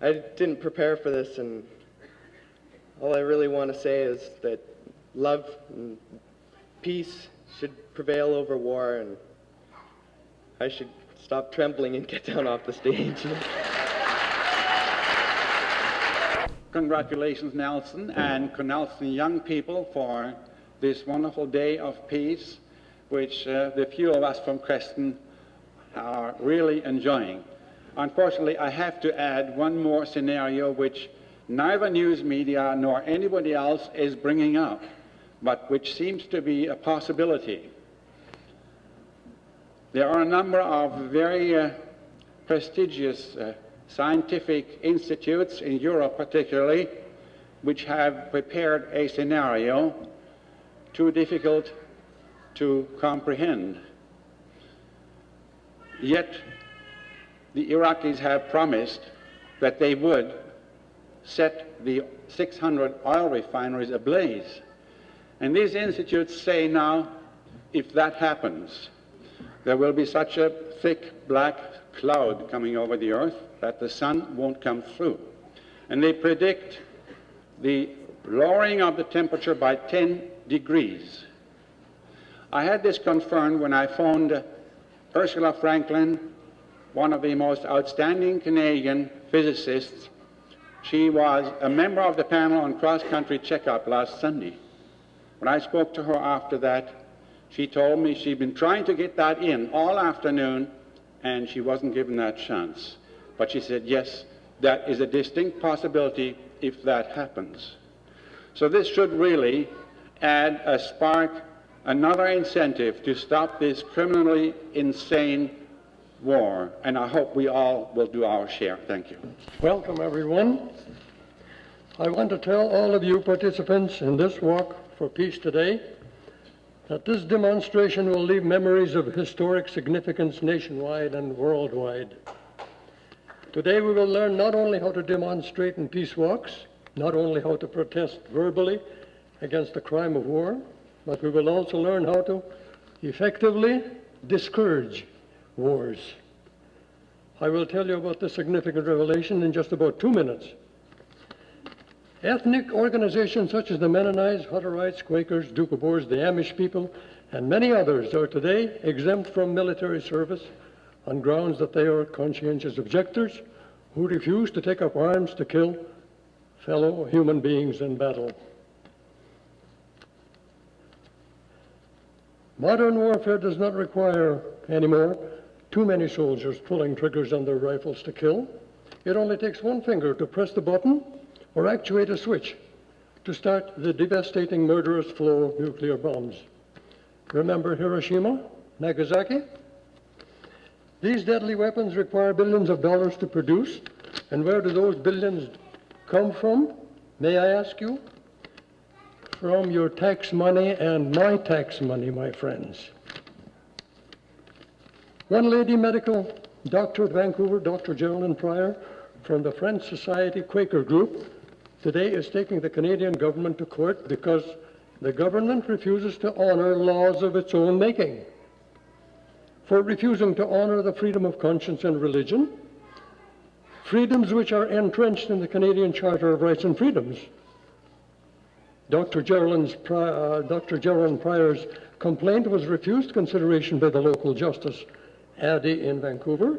I didn't prepare for this, and all I really want to say is that love and peace should prevail over war, and I should stop trembling and get down off the stage. Congratulations, Nelson, and Nelson young people, for this wonderful day of peace, which the few of us from Creston are really enjoying. Unfortunately, I have to add one more scenario which neither news media nor anybody else is bringing up, but which seems to be a possibility. There are a number of very prestigious scientific institutes in Europe particularly, which have prepared a scenario too difficult to comprehend. Yet the Iraqis have promised that they would set the 600 oil refineries ablaze. And these institutes say now, if that happens, there will be such a thick black cloud coming over the earth that the sun won't come through. And they predict the lowering of the temperature by 10 degrees. I had this confirmed when I phoned Ursula Franklin, one of the most outstanding Canadian physicists. She was a member of the panel on cross-country checkup last Sunday. When I spoke to her after that, she told me she'd been trying to get that in all afternoon, and she wasn't given that chance. But she said, yes, that is a distinct possibility if that happens. So this should really add a spark, another incentive to stop this criminally insane war. And I hope we all will do our share. Thank you. Welcome, everyone. I want to tell all of you participants in this walk for peace today that this demonstration will leave memories of historic significance nationwide and worldwide. Today we will learn not only how to demonstrate in peace walks, not only how to protest verbally against the crime of war, but we will also learn how to effectively discourage wars. I will tell you about this significant revelation in just about 2 minutes. Ethnic organizations such as the Mennonites, Hutterites, Quakers, Doukhobors, the Amish people, and many others are today exempt from military service on grounds that they are conscientious objectors who refuse to take up arms to kill fellow human beings in battle. Modern warfare does not require anymore too many soldiers pulling triggers on their rifles to kill. It only takes one finger to press the button or actuate a switch to start the devastating, murderous flow of nuclear bombs. Remember Hiroshima, Nagasaki? These deadly weapons require billions of dollars to produce, and where do those billions come from, may I ask you? From your tax money and my tax money, my friends. One lady medical doctor at Vancouver, Dr. Geraldine Pryor, from the French Society Quaker Group, today is taking the Canadian government to court because the government refuses to honor laws of its own making. For refusing to honor the freedom of conscience and religion, freedoms which are entrenched in the Canadian Charter of Rights and Freedoms. Dr. Geraldine Pryor's complaint was refused consideration by the local justice, Addy in Vancouver.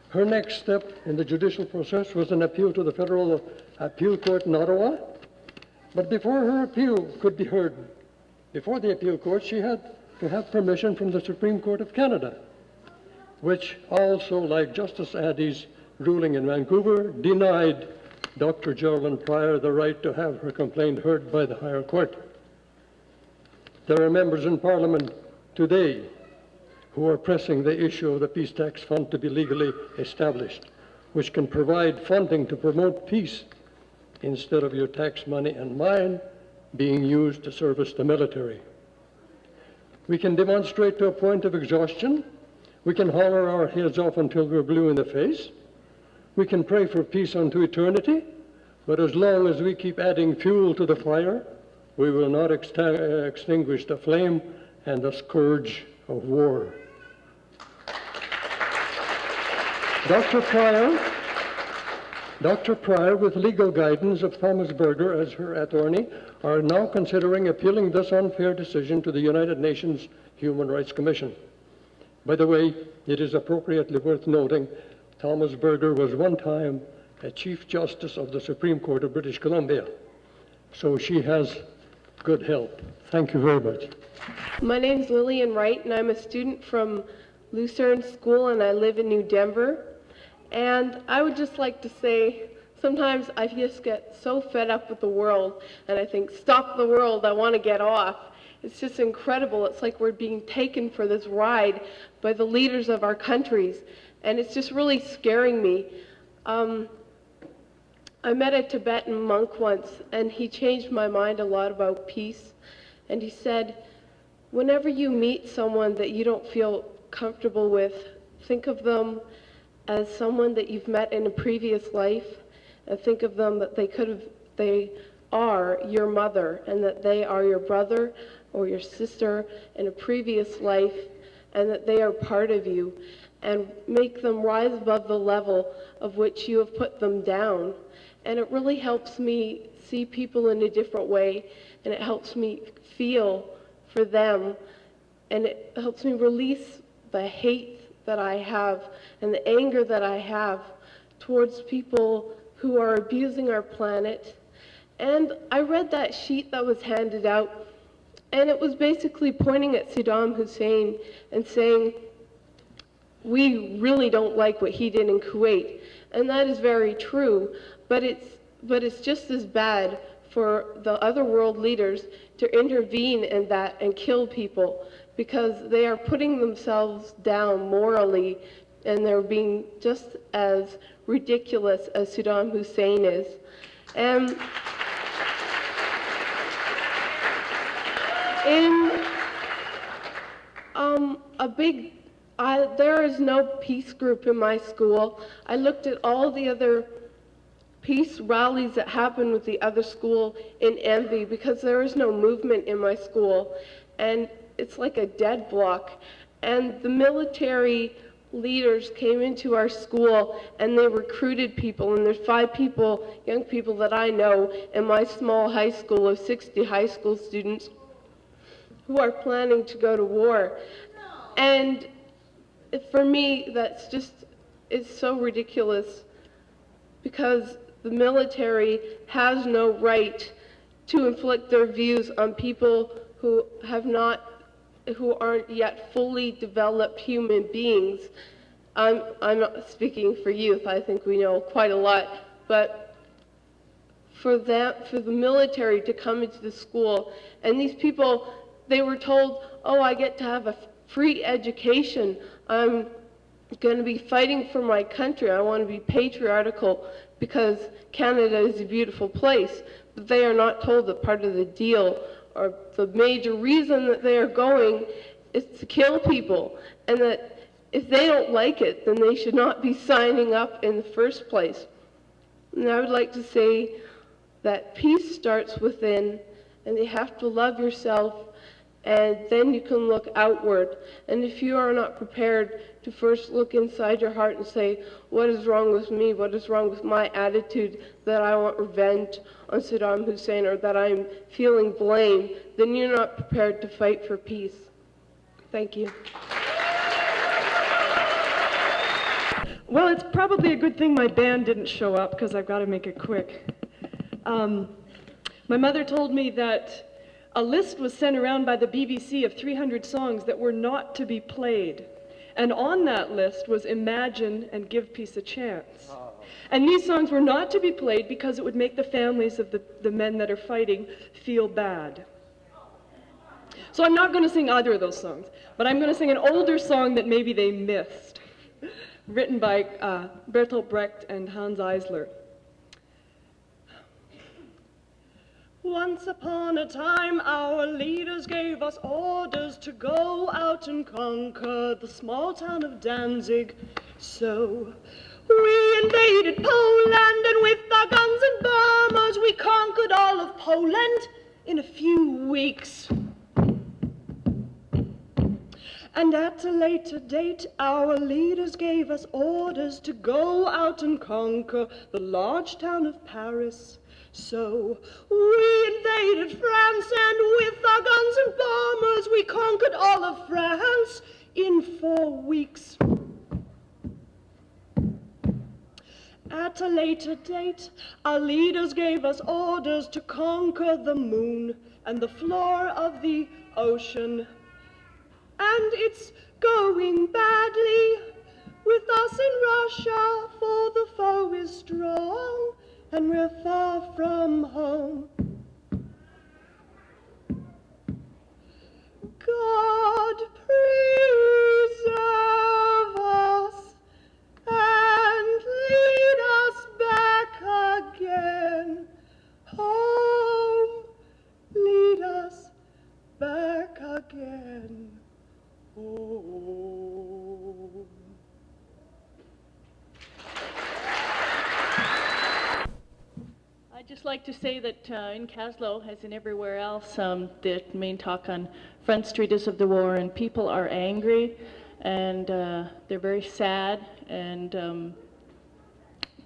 Her next step in the judicial process was an appeal to the Federal Appeal Court in Ottawa. But before her appeal could be heard before the appeal court, she had to have permission from the Supreme Court of Canada, which also, like Justice Addy's ruling in Vancouver, denied Dr. Geraldine Pryor the right to have her complaint heard by the higher court. There are members in Parliament today who are pressing the issue of the Peace Tax Fund to be legally established, which can provide funding to promote peace instead of your tax money and mine being used to service the military. We can demonstrate to a point of exhaustion. We can holler our heads off until we're blue in the face. We can pray for peace unto eternity, but as long as we keep adding fuel to the fire, we will not extinguish the flame and the scourge of war. Dr. Pryor, with legal guidance of Thomas Berger as her attorney, are now considering appealing this unfair decision to the United Nations Human Rights Commission. By the way, it is appropriately worth noting Thomas Berger was one time a Chief Justice of the Supreme Court of British Columbia, so she has good help. Thank you very much. My name's Lillian Wright, and I'm a student from Lucerne School, and I live in New Denver. And I would just like to say, sometimes I just get so fed up with the world, and I think, stop the world, I want to get off. It's just incredible. It's like we're being taken for this ride by the leaders of our countries, and it's just really scaring me. I met a Tibetan monk once, and he changed my mind a lot about peace. And he said, whenever you meet someone that you don't feel comfortable with, think of them as someone that you've met in a previous life, and think of them that they are your mother, and that they are your brother or your sister in a previous life, and that they are part of you, and make them rise above the level of which you have put them down. And it really helps me see people in a different way, and it helps me feel for them, and it helps me release the hate that I have and the anger that I have towards people who are abusing our planet. And I read that sheet that was handed out, and it was basically pointing at Saddam Hussein and saying, we really don't like what he did in Kuwait. And that is very true, but it's just as bad for the other world leaders to intervene in that and kill people, because they are putting themselves down morally, and they're being just as ridiculous as Saddam Hussein is. And In there is no peace group in my school. I looked at all the other peace rallies that happen with the other school in envy because there is no movement in my school, and it's like a dead block. And the military leaders came into our school and they recruited people, and there's 5 people, young people that I know in my small high school of 60 high school students who are planning to go to war. And for me, that's just, it's so ridiculous because the military has no right to inflict their views on people who aren't yet fully developed human beings. I'm not speaking for youth, I think we know quite a lot, but for the military to come into the school, and these people, they were told, oh, I get to have a free education, I'm going to be fighting for my country, I want to be patriotical because Canada is a beautiful place, but they are not told that part of the deal or the major reason that they are going is to kill people, and that if they don't like it, then they should not be signing up in the first place. And I would like to say that peace starts within, and you have to love yourself, and then you can look outward. And if you are not prepared to first look inside your heart and say, what is wrong with me? What is wrong with my attitude that I want revenge on Saddam Hussein, or that I'm feeling blame, then you're not prepared to fight for peace. Thank you. Well, it's probably a good thing my band didn't show up because I've got to make it quick. My mother told me that a list was sent around by the BBC of 300 songs that were not to be played. And on that list was Imagine and Give Peace a Chance. And these songs were not to be played because it would make the families of the men that are fighting feel bad. So I'm not going to sing either of those songs, but I'm going to sing an older song that maybe they missed, written by Bertolt Brecht and Hans Eisler. Once upon a time, our leaders gave us orders to go out and conquer the small town of Danzig. So we invaded Poland, and with our guns and bombers, we conquered all of Poland in a few weeks. And at a later date, our leaders gave us orders to go out and conquer the large town of Paris. So we invaded France, and with our guns and bombers, we conquered all of France in 4 weeks. At a later date, our leaders gave us orders to conquer the moon and the floor of the ocean. And it's going badly with us in Russia, for the foe is strong and we're far from home. God preserve us and lead us back again home. Lead us back again home. I'd just like to say that in Kaslo, as in everywhere else, the main talk on Front Street is of the war, and people are angry, and they're very sad, and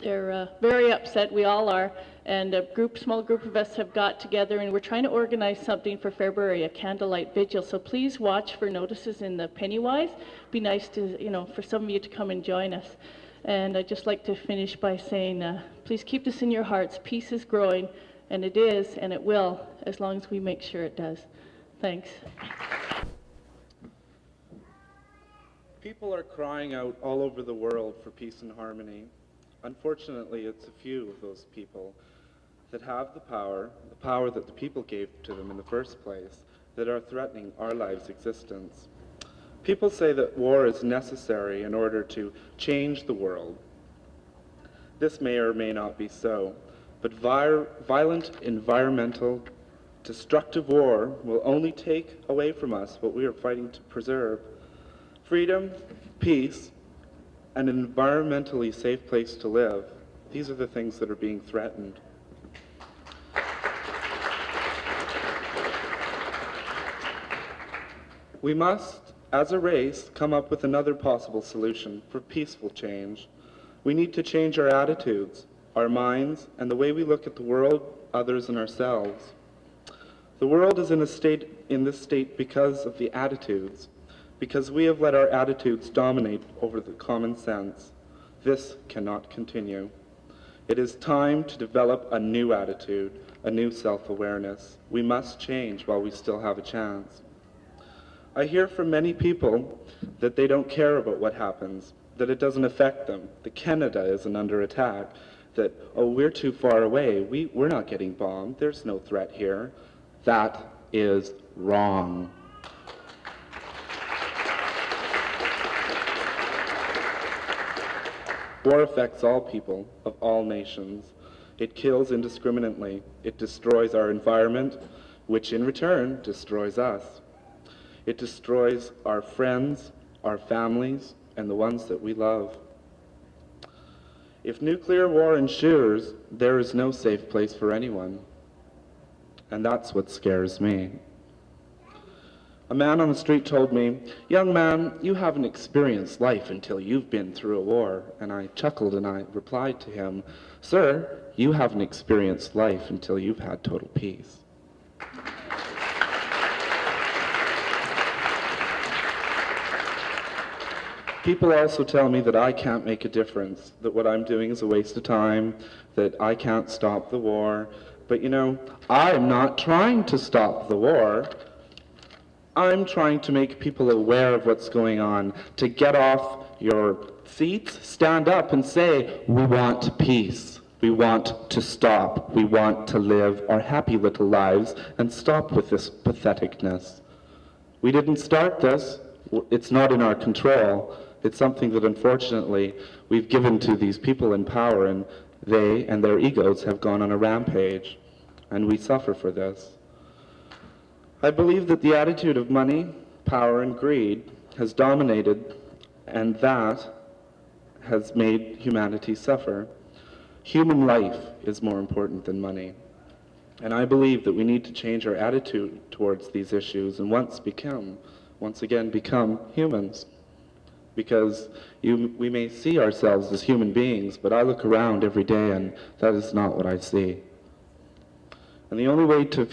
they're very upset. We all are, and a small group of us have got together, and we're trying to organize something for February, a candlelight vigil. So please watch for notices in the Pennywise. Be nice to, for some of you to come and join us. And I'd just like to finish by saying, please keep this in your hearts. Peace is growing, and it is, and it will, as long as we make sure it does. Thanks. People are crying out all over the world for peace and harmony. Unfortunately, it's a few of those people that have the power that the people gave to them in the first place, that are threatening our lives' existence. People say that war is necessary in order to change the world. This may or may not be so, but violent environmental Destructive war will only take away from us what we are fighting to preserve. Freedom, peace, and an environmentally safe place to live. These are the things that are being threatened. We must, as a race, come up with another possible solution for peaceful change. We need to change our attitudes, our minds, and the way we look at the world, others, and ourselves. The world is in this state because of the attitudes, because we have let our attitudes dominate over the common sense. This cannot continue. It is time to develop a new attitude, a new self-awareness. We must change while we still have a chance. I hear from many people that they don't care about what happens, that it doesn't affect them, that Canada isn't under attack, that, oh, we're too far away, we're not getting bombed, there's no threat here. That is wrong. War affects all people of all nations. It kills indiscriminately. It destroys our environment, which in return destroys us. It destroys our friends, our families, and the ones that we love. If nuclear war ensures, there is no safe place for anyone. And that's what scares me. A man on the street told me, "Young man, you haven't experienced life until you've been through a war." And I chuckled and I replied to him, "Sir, you haven't experienced life until you've had total peace." People also tell me that I can't make a difference, that what I'm doing is a waste of time, that I can't stop the war. But you know, I'm not trying to stop the war. I'm trying to make people aware of what's going on, to get off your seats, stand up and say, we want peace. We want to stop. We want to live our happy little lives and stop with this patheticness. We didn't start this. It's not in our control. It's something that unfortunately we've given to these people in power, and they and their egos have gone on a rampage, and we suffer for this. I believe that the attitude of money, power, and greed has dominated, and that has made humanity suffer. Human life is more important than money. And I believe that we need to change our attitude towards these issues and once again become humans. Because we may see ourselves as human beings, but I look around every day and that is not what I see. And the only way to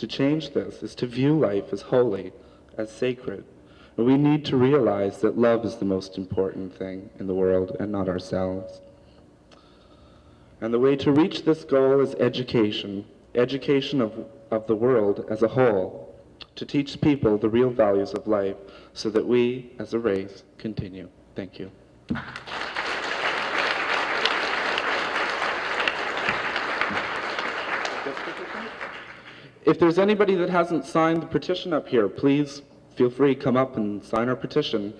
change this is to view life as holy, as sacred. And we need to realize that love is the most important thing in the world and not ourselves. And the way to reach this goal is education of the world as a whole, to teach people the real values of life so that we, as a race, continue. Thank you. If there's anybody that hasn't signed the petition up here, please feel free to come up and sign our petition.